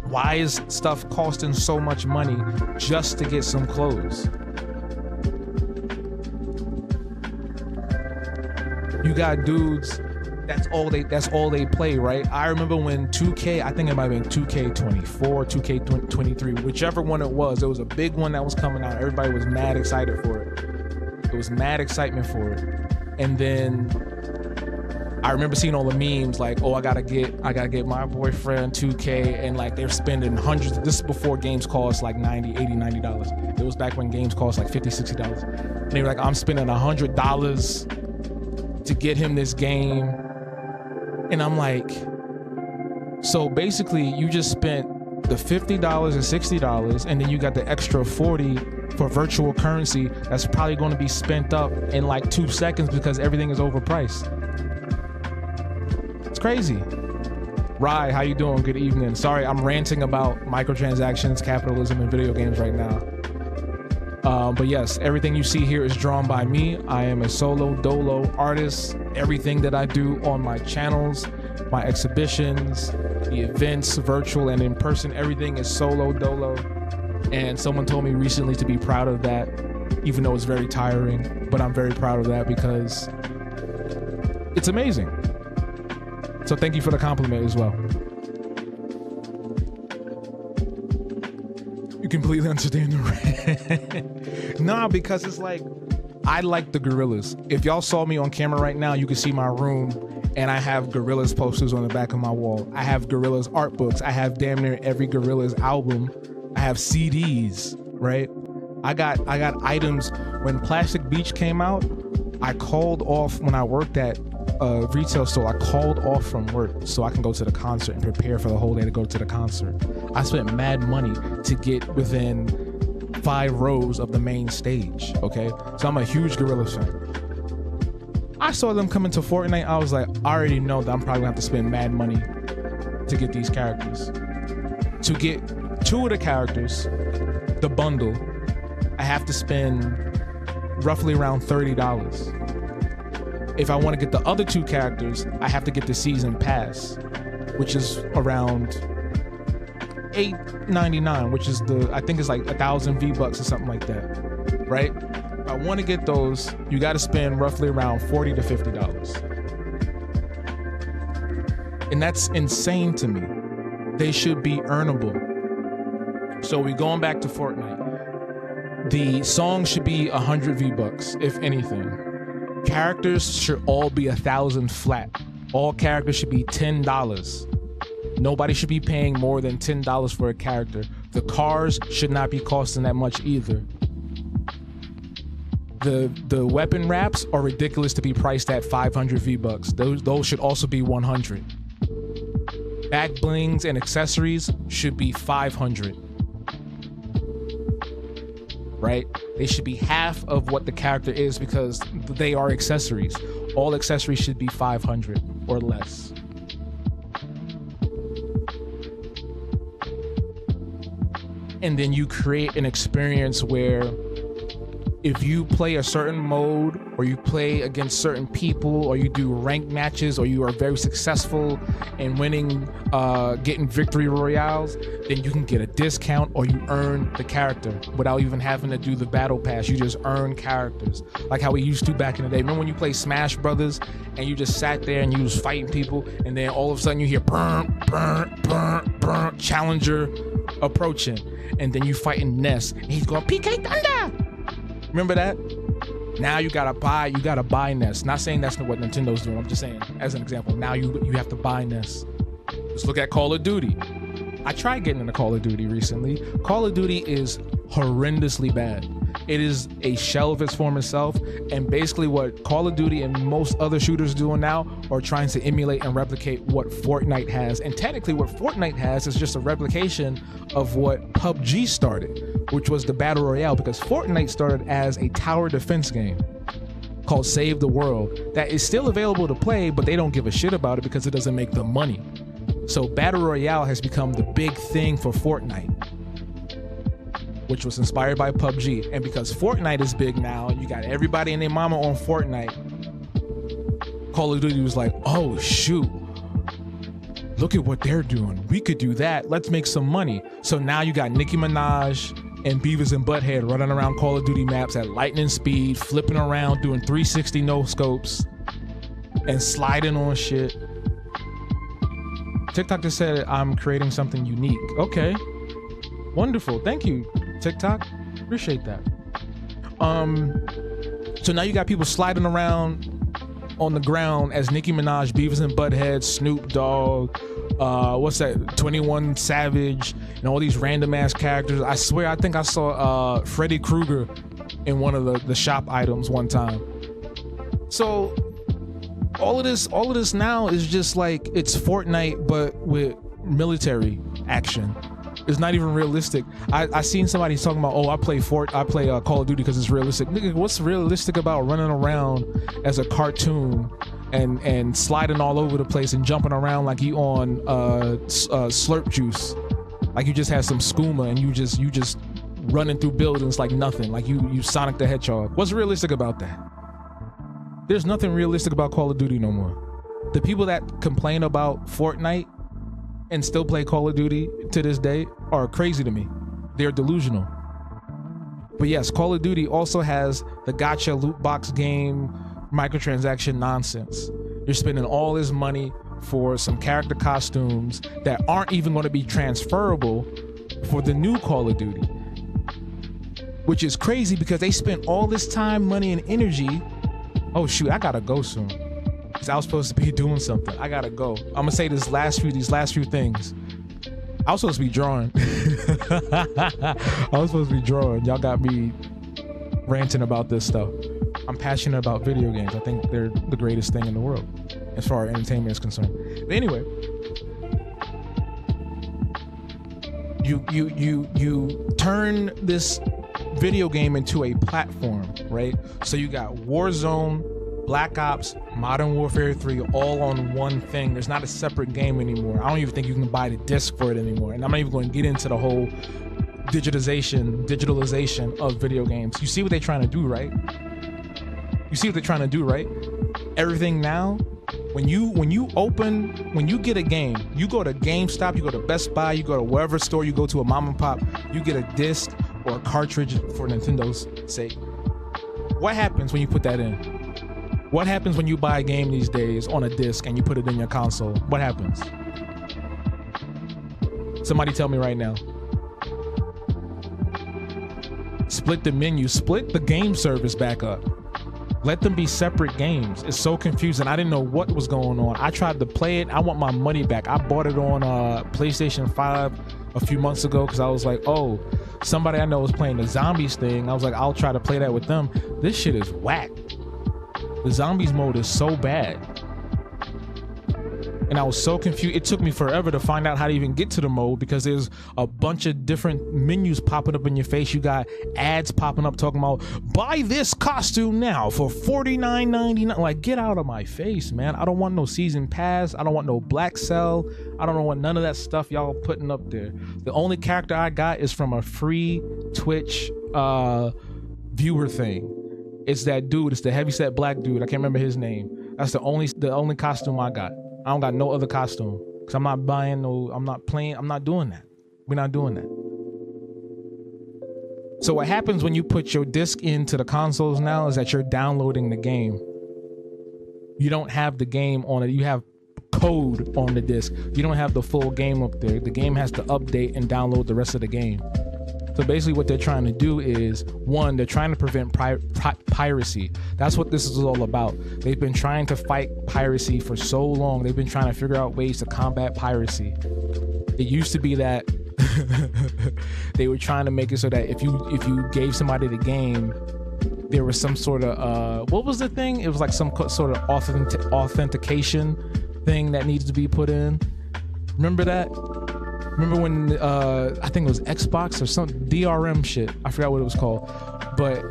Why is stuff costing so much money just to get some clothes? You got dudes, that's all they play, right? I remember when 2K, I think it might have been 2K24, 2K23, whichever one it was a big one that was coming out. Everybody was mad excited for it. It was mad excitement for it. And then I remember seeing all the memes like, oh, I gotta get my boyfriend 2K, and like they're spending hundreds. This is before games cost like $90, $80, $90. It was back when games cost like $50, $60. And they were like, I'm spending $100 to get him this game. And I'm like, so basically you just spent the $50 and $60, and then you got the extra $40 for virtual currency that's probably going to be spent up in like 2 seconds because everything is overpriced. It's crazy. Rye, how you doing? Good evening. Sorry, I'm ranting about microtransactions, capitalism, and video games right now. But yes, everything you see here is drawn by me. I am a solo dolo artist. Everything that I do on my channels, my exhibitions, the events, virtual and in person, everything is solo dolo. And someone told me recently to be proud of that, even though it's very tiring. But I'm very proud of that because it's amazing. So thank you for the compliment as well. You completely understand the rant. Nah, because it's like, I like the Gorillaz. If y'all saw me on camera right now, you can see my room, and I have Gorillaz posters on the back of my wall. I have Gorillaz art books. I have damn near every Gorillaz album. I have CDs, right? I got items. When Plastic Beach came out, I called off when I worked at a retail store. I called off from work so I can go to the concert and prepare for the whole day to go to the concert. I spent mad money to get within 5 rows of the main stage, okay? So I'm a huge Gorillaz fan. I saw them come into Fortnite. I was like, I already know that I'm probably gonna have to spend mad money to get these characters. To get 2 of the characters, the bundle, I have to spend roughly around $30. If I want to get the other 2 characters, I have to get the season pass, which is around $8.99, which is I think it's like 1,000 V-Bucks or something like that, right? If I want to get those, you got to spend roughly around $40 to $50. And that's insane to me. They should be earnable. So we going back to Fortnite. The song should be 100 V-Bucks, if anything. Characters should all be 1,000 flat. All characters should be $10. Nobody should be paying more than $10 for a character. The cars should not be costing that much either. The weapon wraps are ridiculous to be priced at 500 V-Bucks. Those should also be 100. Back blings and accessories should be 500. Right? They should be half of what the character is because they are accessories. All accessories should be 500 or less. And then you create an experience where if you play a certain mode or you play against certain people or you do ranked matches or you are very successful in winning, getting victory royales, then you can get a discount or you earn the character without even having to do the battle pass. You just earn characters like how we used to back in the day. Remember when you play Smash Brothers and you just sat there and you was fighting people and then all of a sudden you hear burn, burn, burn, burn, challenger approaching, and then you fighting Ness and he's going PK Thunder. Remember that? Now you gotta buy Ness. Not saying that's not what Nintendo's doing. I'm just saying, as an example, now you have to buy Ness. Let's look at Call of Duty. I tried getting into Call of Duty recently. Call of Duty is horrendously bad. It is a shell of its former self, and basically what Call of Duty and most other shooters doing now are trying to emulate and replicate what Fortnite has. And technically what Fortnite has is just a replication of what PUBG started, which was the Battle Royale, because Fortnite started as a tower defense game called Save the World that is still available to play, but they don't give a shit about it because it doesn't make them money. So Battle Royale has become the big thing for Fortnite, which was inspired by PUBG. And because Fortnite is big now, you got everybody and their mama on Fortnite, Call of Duty was like, oh shoot, look at what they're doing. We could do that. Let's make some money. So now you got Nicki Minaj and Beavis and Butthead running around Call of Duty maps at lightning speed, flipping around, doing 360 no scopes and sliding on shit. TikTok just said I'm creating something unique. Okay, wonderful. Thank you, TikTok. Appreciate that. So now you got people sliding around on the ground as Nicki Minaj, Beavis and Butthead, Snoop Dogg, what's that, 21 Savage, and all these random ass characters. I swear, I think I saw Freddy Krueger in one of the shop items one time. So all of this now is just like it's Fortnite but with military action. It's not even realistic. I seen somebody talking about, oh, I play Call of Duty because it's realistic. Nigga, what's realistic about running around as a cartoon and sliding all over the place and jumping around like you on slurp juice, like you just had some skooma and you just running through buildings like nothing, like you Sonic the Hedgehog. What's realistic about that? There's nothing realistic about Call of Duty no more. The people that complain about Fortnite and still play Call of Duty to this day are crazy to me. They're delusional. But yes, Call of Duty also has the gacha loot box game, microtransaction nonsense. You're spending all this money for some character costumes that aren't even going to be transferable for the new Call of Duty. Which is crazy because they spent all this time, money, and energy. Oh shoot, I gotta go soon. Cause I was supposed to be doing something. I gotta go. I'm gonna say these last few things. I was supposed to be drawing. Y'all got me ranting about this stuff. I'm passionate about video games. I think they're the greatest thing in the world as far as entertainment is concerned. But anyway, you turn this video game into a platform, right? So you got Warzone, Black Ops, Modern Warfare 3 all on one thing. There's not a separate game anymore. I don't even think you can buy the disc for it anymore. And I'm not even going to get into the whole digitalization of video games. You see what they're trying to do, right? Everything now, when you get a game, you go to GameStop, you go to Best Buy, you go to wherever store, you go to a mom and pop, you get a disc or a cartridge for Nintendo's sake. What happens when you put that in? What happens when you buy a game these days on a disc and you put it in your console? What happens? Somebody tell me right now. Split the menu, split the game service back up. Let them be separate games. It's so confusing. I didn't know what was going on. I tried to play it. I want my money back. I bought it on PlayStation 5 a few months ago because I was like, oh, somebody I know was playing the zombies thing. I was like, I'll try to play that with them. This shit is whack. The zombies mode is so bad. And I was so confused. It took me forever to find out how to even get to the mode because there's a bunch of different menus popping up in your face. You got ads popping up talking about buy this costume now for $49.99. Like, get out of my face, man. I don't want no season pass. I don't want no black cell. I don't want none of that stuff y'all putting up there. The only character I got is from a free Twitch viewer thing. It's that dude. It's the heavyset black dude. I can't remember his name. That's the only costume I got. I don't got no other costume because I'm not buying no, I'm not playing, I'm not doing that. We're not doing that. So what happens when you put your disc into the consoles now is that you're downloading the game. You don't have the game on it. You have code on the disc. You don't have the full game up there. The game has to update and download the rest of the game. So basically what they're trying to do is, one, they're trying to prevent piracy. That's what this is all about. They've been trying to fight piracy for so long. They've been trying to figure out ways to combat piracy. It used to be that they were trying to make it so that if you gave somebody the game, there was some sort of, what was the thing? It was like some sort of authentication thing that needs to be put in. Remember that? Remember when I think it was Xbox or some DRM shit. I forgot what it was called. But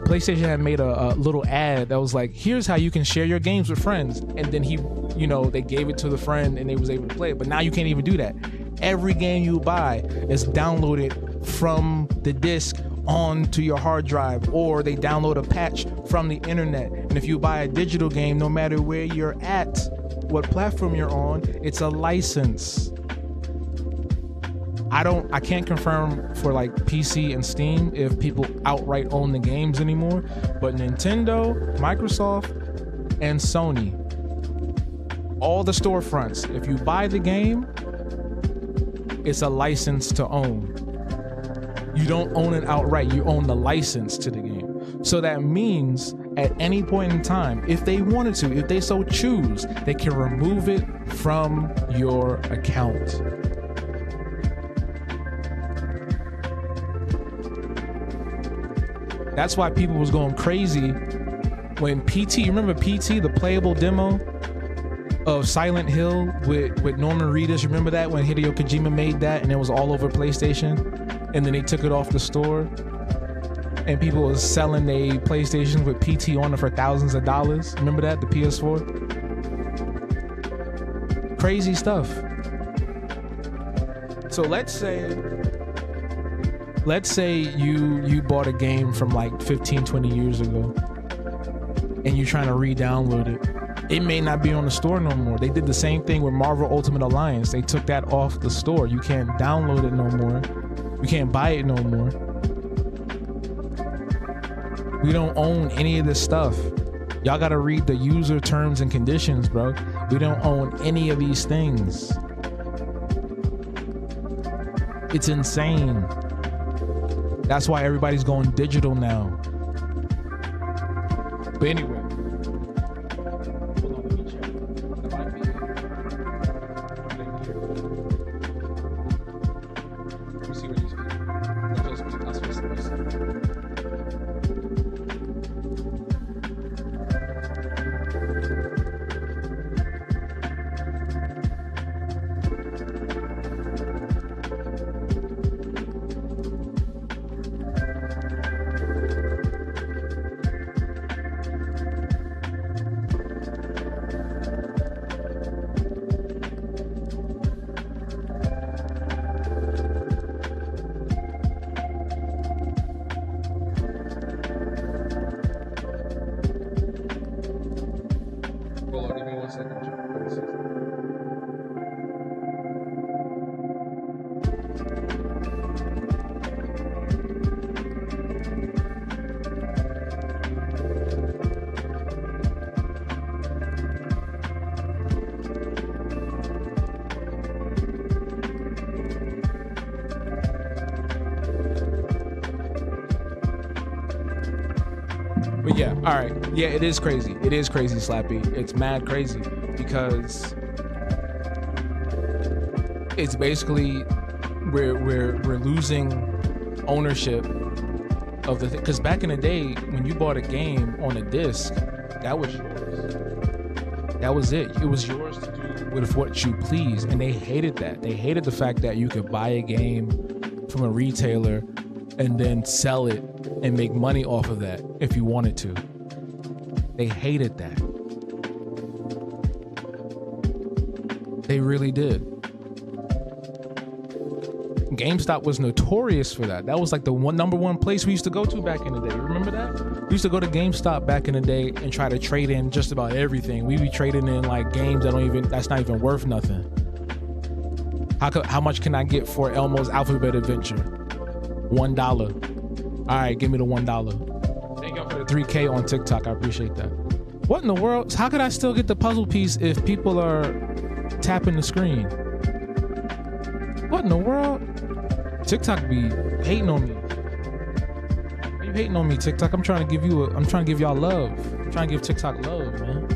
PlayStation had made a little ad that was like, here's how you can share your games with friends. And then they gave it to the friend and they was able to play it. But now you can't even do that. Every game you buy is downloaded from the disc onto your hard drive, or they download a patch from the internet. And if you buy a digital game, no matter where you're at, what platform you're on, it's a license. I can't confirm for like PC and Steam if people outright own the games anymore, but Nintendo, Microsoft, and Sony, all the storefronts, if you buy the game, it's a license to own. You don't own it outright, you own the license to the game. So that means at any point in time, if they wanted to, if they so choose, they can remove it from your account. That's why people was going crazy when PT, you remember PT, the playable demo of Silent Hill with Norman Reedus? You remember that when Hideo Kojima made that and it was all over PlayStation? And then they took it off the store and people was selling their PlayStations with PT on it for thousands of dollars. Remember that? The PS4? Crazy stuff. So let's say you bought a game from like 15, 20 years ago and you're trying to re-download it. It may not be on the store no more. They did the same thing with Marvel Ultimate Alliance. They took that off the store. You can't download it no more. You can't buy it no more. We don't own any of this stuff. Y'all gotta read the user terms and conditions, bro. We don't own any of these things. It's insane. That's why everybody's going digital now. But anyway. Hold on, let me check. That might be it. Let me see where these people. But yeah, all right. Yeah, it is crazy. It is crazy, Slappy. It's mad crazy because it's basically we're losing ownership of the thing. Because back in the day, when you bought a game on a disc, that was yours. That was it. It was yours to do with what you please. And they hated that. They hated the fact that you could buy a game from a retailer and then sell it and make money off of that if you wanted to. They hated that. They really did. GameStop was notorious for that. That was like the number one place we used to go to back in the day. Remember that? We used to go to GameStop back in the day and try to trade in just about everything. We be trading in like games that's not even worth nothing. How much can I get for Elmo's Alphabet Adventure? $1. All right, give me the $1. Thank you for the 3K on TikTok. I appreciate that. What in the world? How could I still get the puzzle piece if people are tapping the screen? What in the world? TikTok be hating on me. Why you hating on me, TikTok? I'm trying to give y'all love. I'm trying to give TikTok love, man.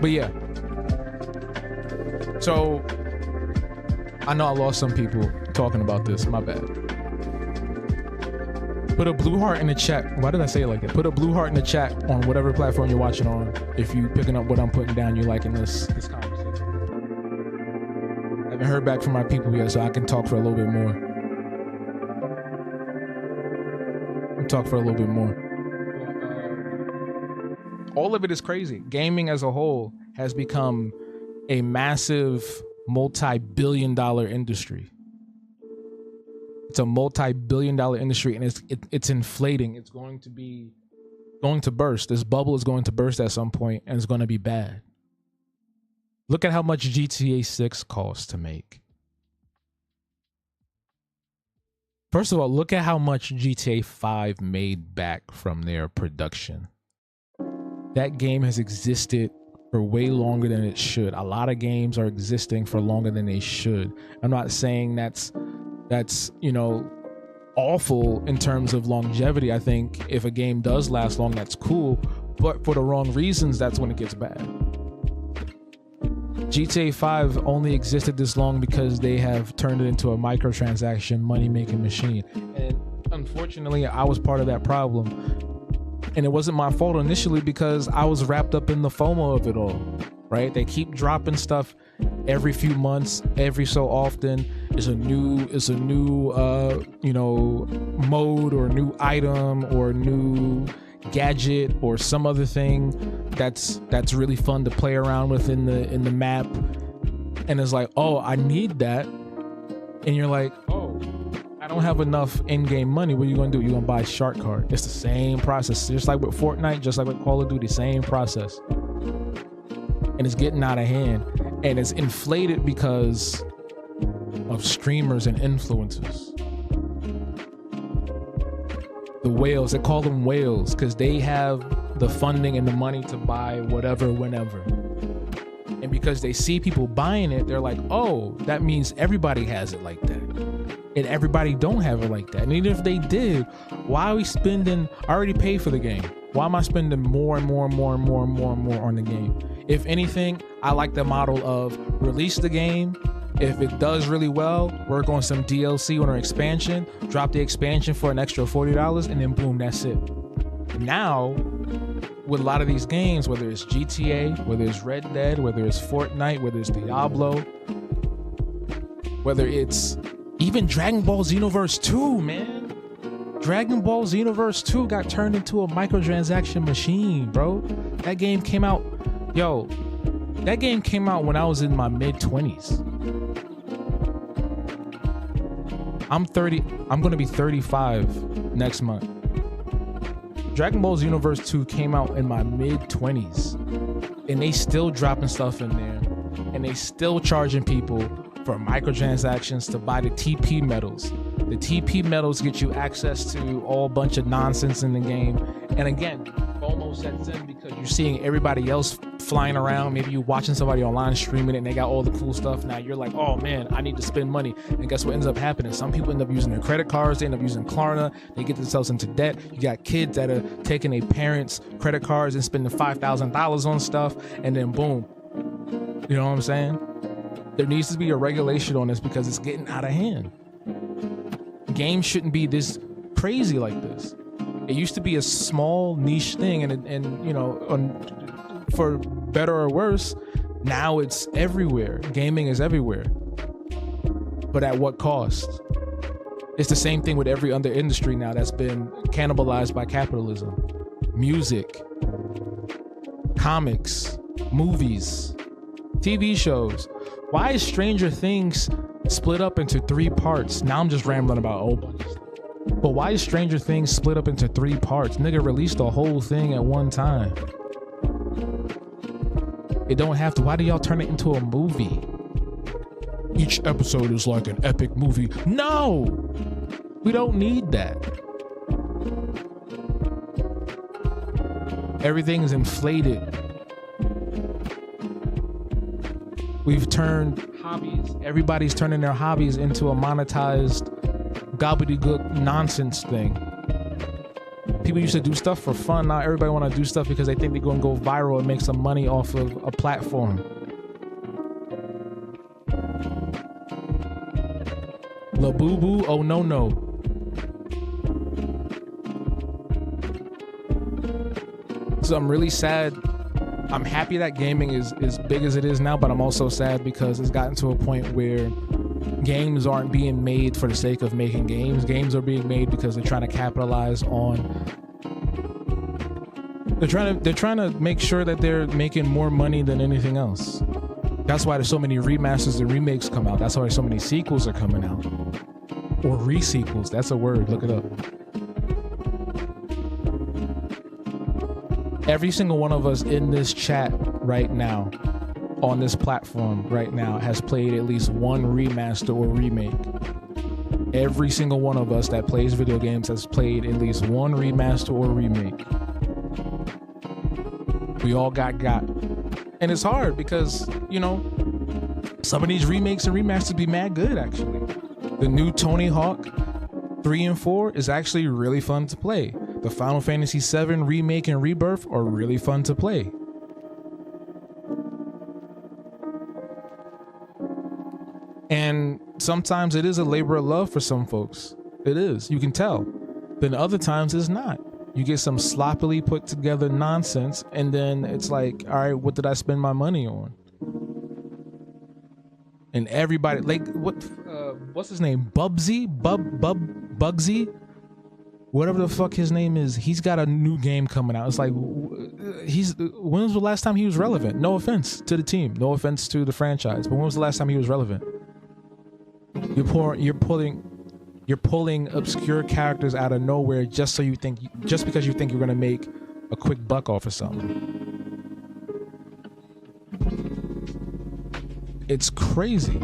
But yeah. So I know I lost some people talking about this. My bad. Put a blue heart in the chat. Why did I say it like that? Put a blue heart in the chat on whatever platform you're watching on. If you picking up what I'm putting down, you're liking this conversation. I haven't heard back from my people yet, so I can talk for a little bit more. All of it is crazy. Gaming as a whole has become a massive multi-billion-dollar industry. It's a multi-billion-dollar industry, and it's inflating. It's going to burst. This bubble is going to burst at some point, and it's going to be bad. Look at how much GTA 6 costs to make. First of all, look at how much GTA 5 made back from their production. That game has existed for way longer than it should. A lot of games are existing for longer than they should. I'm not saying that's awful in terms of longevity. I think if a game does last long, that's cool, but for the wrong reasons, that's when it gets bad. GTA 5 only existed this long because they have turned it into a microtransaction money-making machine. And unfortunately, I was part of that problem. And it wasn't my fault initially because I was wrapped up in the FOMO of it all, right? They keep dropping stuff every few months, every so often. It's a new mode or a new item or a new gadget or some other thing that's really fun to play around with in the map. And it's like, oh, I need that. And you're like, oh, I don't have enough in-game money. What are you gonna do? You're gonna buy a shark card. It's the same process, just like with Fortnite, just like with Call of Duty, same process. And it's getting out of hand, and it's inflated because of streamers and influencers. The whales, they call them whales because they have the funding and the money to buy whatever, whenever. And because they see people buying it, they're like, oh, that means everybody has it like that. And everybody don't have it like that. And even if they did, why are we spending? I already paid for the game. Why am I spending more and more on the game? If anything, I like the model of release the game. If it does really well, work on some DLC on our expansion, drop the expansion for an extra $40, and then boom, that's it. Now, with a lot of these games, whether it's GTA, whether it's Red Dead, whether it's Fortnite, whether it's Diablo, whether it's even Dragon Ball Xenoverse 2, man. Dragon Ball Xenoverse 2 got turned into a microtransaction machine, bro. That game came out when I was in my mid-20s. I'm 30. I'm going to be 35 next month. Dragon Ball Xenoverse 2 came out in my mid-20s. And they still dropping stuff in there. And they still charging people for microtransactions to buy the TP medals. The TP medals get you access to all bunch of nonsense in the game. And again, FOMO sets in because you're seeing everybody else flying around. Maybe you're watching somebody online streaming it and they got all the cool stuff. Now you're like, oh man, I need to spend money. And guess what ends up happening? Some people end up using their credit cards. They end up using Klarna. They get themselves into debt. You got kids that are taking their parents' credit cards and spending $5,000 on stuff. And then boom. You know what I'm saying? There needs to be a regulation on this because it's getting out of hand. games shouldn't be this crazy like this. It used to be a small niche thing, and you know, for better or worse, now it's everywhere. Gaming is everywhere. But at what cost? It's the same thing with every other industry now that's been cannibalized by capitalism. Music, comics, movies, TV shows. Why is Stranger Things split up into 3 parts? Now I'm just rambling about a whole bunch of stuff. But why is Stranger Things split up into 3 parts? Nigga released the whole thing at one time. It don't have to. Why do y'all turn it into a movie? Each episode is like an epic movie. No! We don't need that. Everything is inflated. We've turned hobbies. Everybody's turning their hobbies into a monetized gobbledygook nonsense thing. People used to do stuff for fun. Now everybody want to do stuff because they think they're going to go viral and make some money off of a platform. La Boo Boo, oh no. So I'm really sad. I'm happy that gaming is as big as it is now, but I'm also sad because it's gotten to a point where games aren't being made for the sake of making games. Games are being made because they're trying to capitalize on. They're trying to make sure that they're making more money than anything else. That's why there's so many remasters and remakes come out. That's why so many sequels are coming out. Or re-sequels. That's a word. Look it up. Every single one of us in this chat right now, on this platform right now, has played at least one remaster or remake. Every single one of us that plays video games has played at least one remaster or remake. We all got. And it's hard because, you know, some of these remakes and remasters be mad good, actually. The new Tony Hawk 3 and 4 is actually really fun to play. The Final Fantasy VII Remake and Rebirth are really fun to play. And sometimes it is a labor of love for some folks. It is. You can tell. Then other times it's not. You get some sloppily put together nonsense, and then it's like, all right, what did I spend my money on? And everybody, like, what's his name? Bugsy? Whatever the fuck his name is, he's got a new game coming out. It's like, when was the last time he was relevant? No offense to the team, no offense to the franchise, but when was the last time he was relevant? You're pulling obscure characters out of nowhere just because you think you're gonna make a quick buck off of something. It's crazy.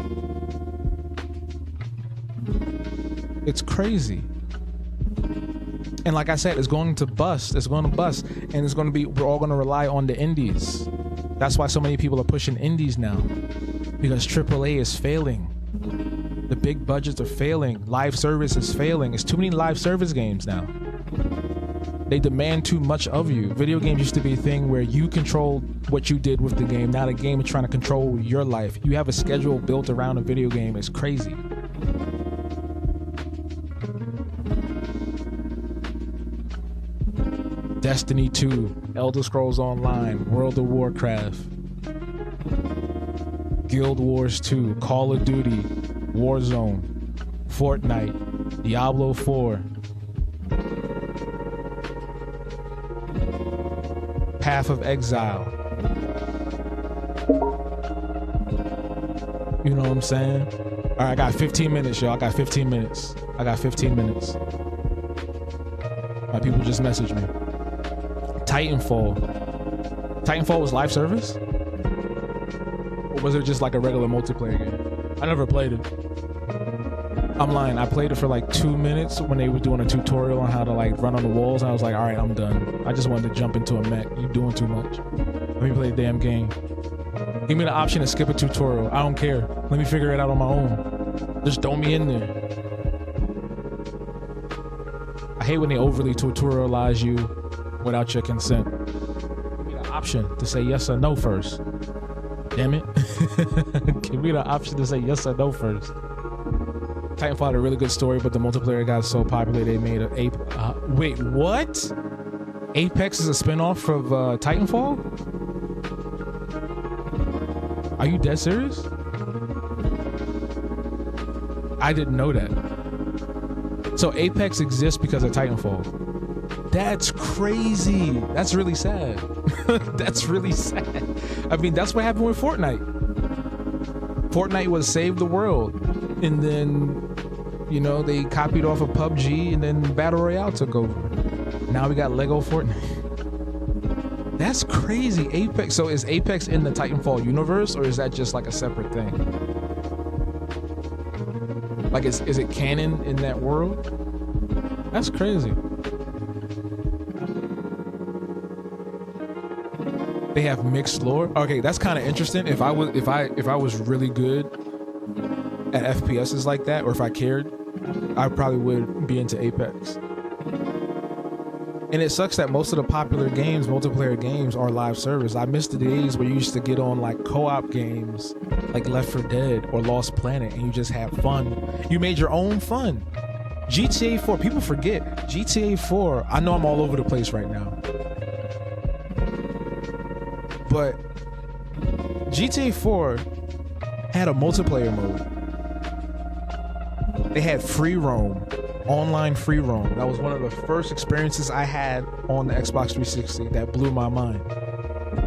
It's crazy. And like I said, it's going to bust. It's going to bust. And it's going to be, we're all going to rely on the indies. That's why so many people are pushing indies now. Because AAA is failing. The big budgets are failing. Live service is failing. It's too many live service games now. They demand too much of you. Video games used to be a thing where you controlled what you did with the game. Now the game is trying to control your life. You have a schedule built around a video game. It's crazy. Destiny 2, Elder Scrolls Online, World of Warcraft, Guild Wars 2, Call of Duty, Warzone, Fortnite, Diablo 4, Path of Exile. You know what I'm saying? All right, I got 15 minutes, y'all. I got 15 minutes. My people just messaged me. Titanfall was live service? Or was it just like a regular multiplayer game? I never played it. I'm lying. I played it for like 2 minutes when they were doing a tutorial on how to like run on the walls. And I was like, all right, I'm done. I just wanted to jump into a mech. You doing too much. Let me play the damn game. Give me the option to skip a tutorial. I don't care. Let me figure it out on my own. Just throw me in there. I hate when they overly tutorialize you without your consent. Give me the option to say yes or no first. Damn it. Give me the option to say yes or no first. Titanfall had a really good story, but the multiplayer got so popular they made a wait, what? Apex is a spinoff of Titanfall? Are you dead serious? I didn't know that. So Apex exists because of Titanfall. That's crazy. That's really sad. That's really sad. I mean, that's what happened with Fortnite. Fortnite was save the world. And then, you know, they copied off of PUBG, and then Battle Royale took over. Now we got Lego Fortnite. That's crazy. Apex. So is Apex in the Titanfall universe, or is that just like a separate thing? Like, is it canon in that world? That's crazy. They have mixed lore. Okay, that's kind of interesting. If I was really good at FPSs like that, or if I cared, I probably would be into Apex. And it sucks that most of the popular games, multiplayer games, are live service. I miss the days where you used to get on like co-op games like Left 4 Dead or Lost Planet, and you just have fun. You made your own fun. GTA 4, people forget. GTA 4, I know I'm all over the place right now, but GTA 4 had a multiplayer mode. They had free roam, online free roam. That was one of the first experiences I had on the Xbox 360 that blew my mind.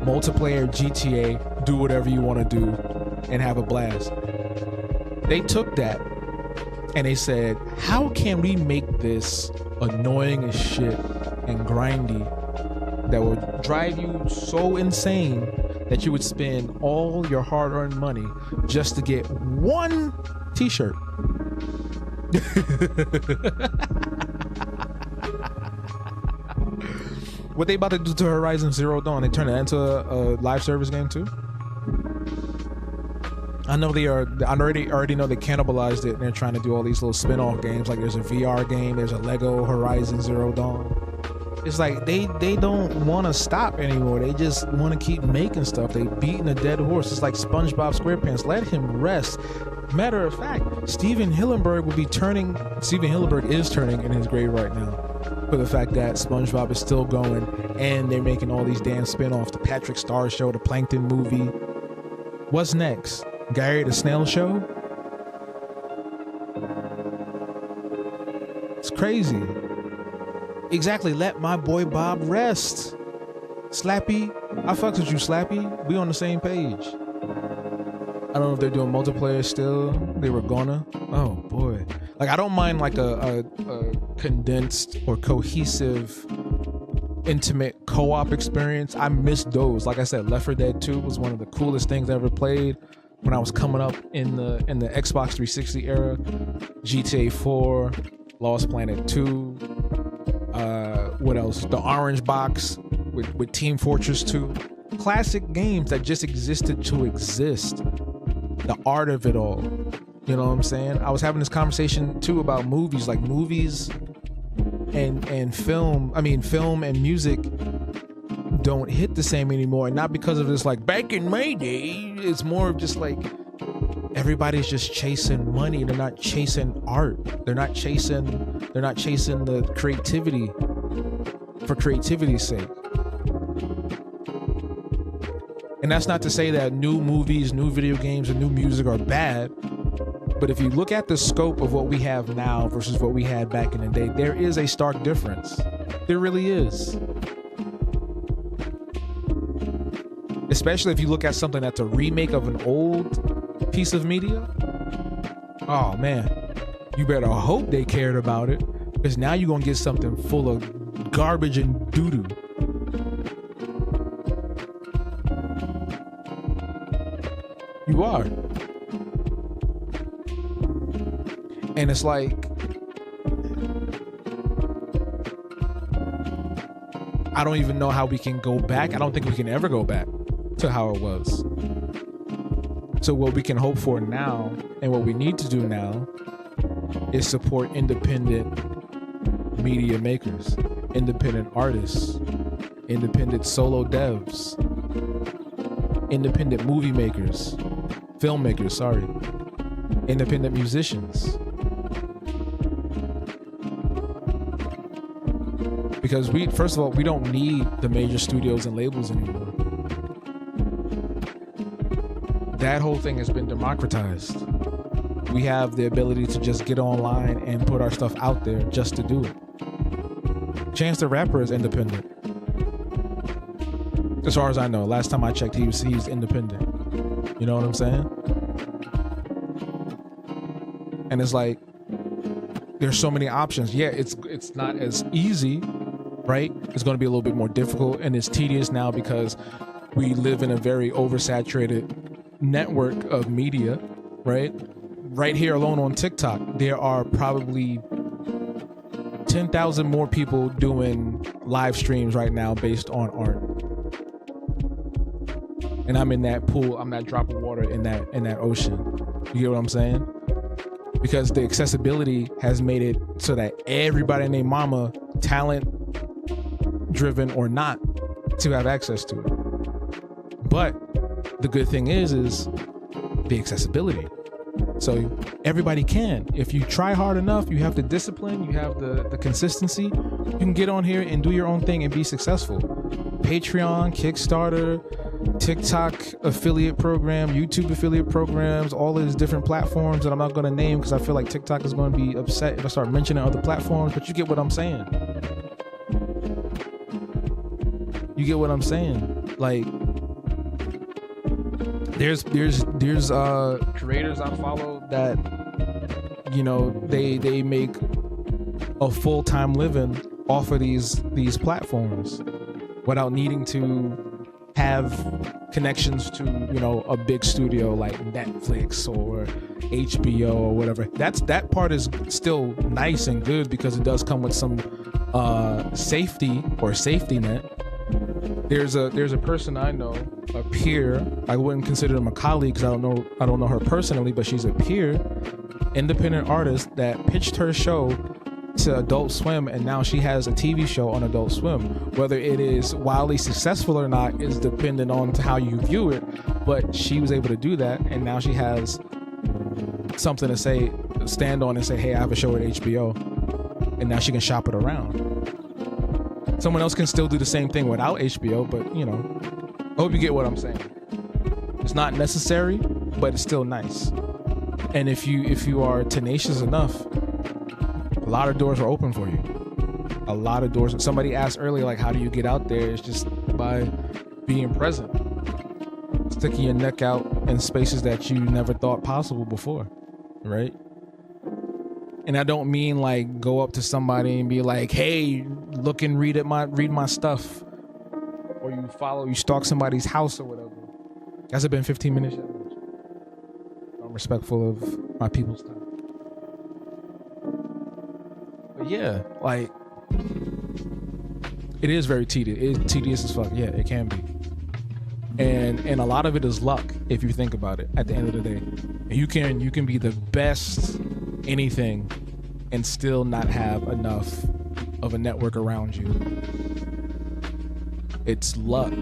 Multiplayer GTA, do whatever you want to do and have a blast. They took that and they said, how can we make this annoying as shit and grindy that would drive you so insane that you would spend all your hard-earned money just to get one t-shirt? What they about to do to Horizon Zero Dawn? They turn it into a live service game too? I know they are. I already know they cannibalized it, and they're trying to do all these little spin-off games. Like there's a VR game, there's a Lego Horizon Zero Dawn. It's like they don't want to stop anymore. They just want to keep making stuff. They beating a dead horse. It's like SpongeBob SquarePants. Let him rest. Matter of fact, Steven Hillenburg is turning in his grave right now for the fact that SpongeBob is still going, and they're making all these damn spin-offs. The Patrick Star Show, the Plankton movie. What's next? Gary the Snail Show? It's crazy. Exactly. Let my boy Bob rest. Slappy, I fucks with you, Slappy. We on the same page. I don't know if they're doing multiplayer still. They were gonna. Oh boy. Like, I don't mind like a condensed or cohesive, intimate co-op experience. I miss those. Like I said, Left 4 Dead 2 was one of the coolest things I ever played when I was coming up in the Xbox 360 era. GTA 4, Lost Planet 2. What else? The Orange Box with Team Fortress 2. Classic games that just existed to exist. The art of it all. You know what I'm saying? I was having this conversation too about movies. Like movies and film. I mean, film and music don't hit the same anymore. And not because of this, like, back in my day. It's more of just like everybody's just chasing money. They're not chasing art. They're not chasing the creativity for creativity's sake. And that's not to say that new movies, new video games, and new music are bad. But if you look at the scope of what we have now versus what we had back in the day, there is a stark difference. There really is. Especially if you look at something that's a remake of an old piece of media. Oh man, you better hope they cared about it, because now you're gonna get something full of garbage and doo-doo. You are. And it's like, I don't even know how we can go back. I don't think we can ever go back to how it was. So what we can hope for now, and what we need to do now, is support independent media makers, independent artists, independent solo devs, independent movie makers, filmmakers, independent musicians. Because first of all, we don't need the major studios and labels anymore. That whole thing has been democratized. We have the ability to just get online and put our stuff out there just to do it. Chance the Rapper is independent. As far as I know, last time I checked, he's independent. You know what I'm saying? And it's like, there's so many options. Yeah, it's not as easy, right? It's going to be a little bit more difficult, and it's tedious now because we live in a very oversaturated network of media, right? Right here alone on TikTok, there are probably 10,000 more people doing live streams right now based on art. And I'm in that pool, I'm that drop of water in that ocean. You get what I'm saying? Because the accessibility has made it so that everybody and their mama, talent driven or not, to have access to it. But the good thing is the accessibility. So everybody can. If you try hard enough, you have the discipline, you have the consistency, you can get on here and do your own thing and be successful. Patreon, Kickstarter, TikTok affiliate program, YouTube affiliate programs, all of these different platforms that I'm not going to name because I feel like TikTok is going to be upset if I start mentioning other platforms, but you get what I'm saying. You get what I'm saying? Like, there's creators I follow that, you know, they make a full-time living off of these platforms without needing to have connections to, you know, a big studio like Netflix or HBO or whatever. That part is still nice and good because it does come with some safety or safety net. There's a person I know, a peer. I wouldn't consider them a colleague because I don't know her personally, but she's a peer, independent artist that pitched her show to Adult Swim, and now she has a TV show on Adult Swim. Whether it is wildly successful or not is dependent on how you view it, but she was able to do that, and now she has something to stand on and say, hey, I have a show at HBO, and now she can shop it around. Someone else can still do the same thing without HBO, but, you know, I hope you get what I'm saying. It's not necessary, but it's still nice. And if you are tenacious enough, a lot of doors are open for you. A lot of doors. Somebody asked earlier, like, how do you get out there? It's just by being present, sticking your neck out in spaces that you never thought possible before, right? And I don't mean like go up to somebody and be like, hey, look and read my stuff, or you stalk somebody's house or whatever. Has it been 15 minutes yet? I'm respectful of my people's time. But yeah, like, it is very tedious. It's tedious as fuck. Yeah, it can be. And a lot of it is luck if you think about it at the end of the day. You can be the best anything and still not have enough of a network around you. It's luck.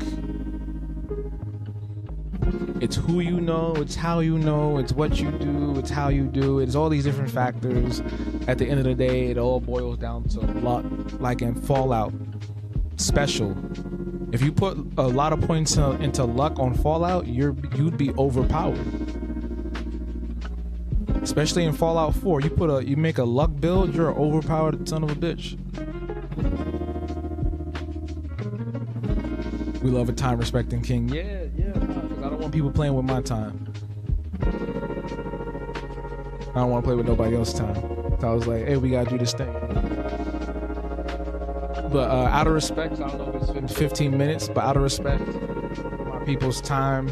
It's who you know, it's how you know, it's what you do, it's how you do it. It's all these different factors. At the end of the day, it all boils down to luck. Like in Fallout Special, if you put a lot of points into luck on Fallout, you'd be overpowered. Especially in Fallout 4, you make a luck build, you're an overpowered son of a bitch. We love a time respecting king. Yeah, because I don't want people playing with my time. I don't want to play with nobody else's time. So I was like, hey, we gotta do this thing. But out of respect, I don't know if it's been 15 minutes, but out of respect for my people's time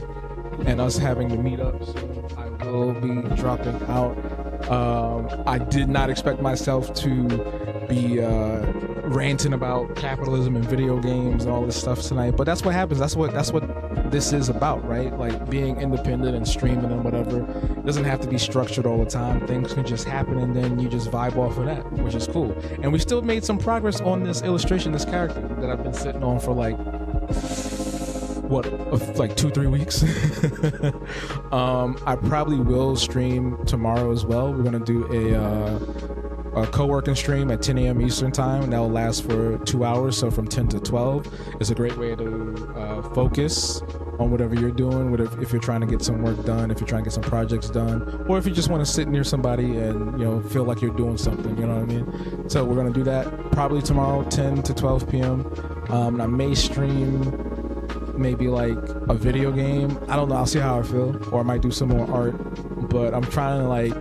and us having to meet up soon, I will be dropping out. I did not expect myself to be ranting about capitalism and video games and all this stuff tonight, but that's what happens. That's what this is about, right? Like being independent and streaming and whatever. It doesn't have to be structured all the time. Things can just happen and then you just vibe off of that, which is cool. And we still made some progress on this illustration, this character that I've been sitting on for like 2-3 weeks. I probably will stream tomorrow as well. We're gonna do a co-working stream at 10 a.m. Eastern time, and that will last for 2 hours. So from 10 to 12 is a great way to focus on whatever you're doing, if you're trying to get some work done, if you're trying to get some projects done, or if you just want to sit near somebody and, you know, feel like you're doing something, you know what I mean? So we're going to do that probably tomorrow, 10 to 12 p.m. I may stream maybe like a video game. I don't know. I'll see how I feel, or I might do some more art, but I'm trying to like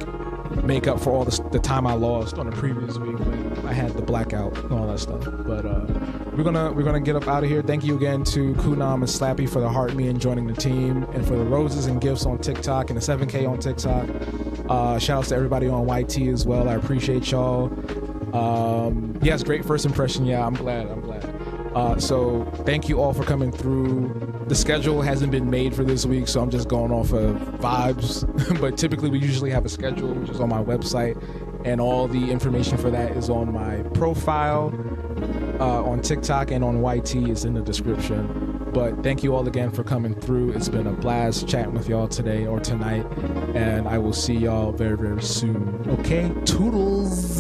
make up for all the time I lost on the previous week when I had the blackout and all that stuff. But we're gonna get up out of here. Thank you again to Kunam and Slappy for the heart me and joining the team, and for the roses and gifts on TikTok and the 7K on TikTok. Shout outs to everybody on YT as well. I appreciate y'all. Yes, great first impression. Yeah, I'm glad. So thank you all for coming through. The schedule hasn't been made for this week, so I'm just going off of vibes. But typically we usually have a schedule, which is on my website, and all the information for that is on my profile on TikTok, and on YT is in the description. But thank you all again for coming through. It's been a blast chatting with y'all today or tonight, and I will see y'all very, very soon. Okay, toodles.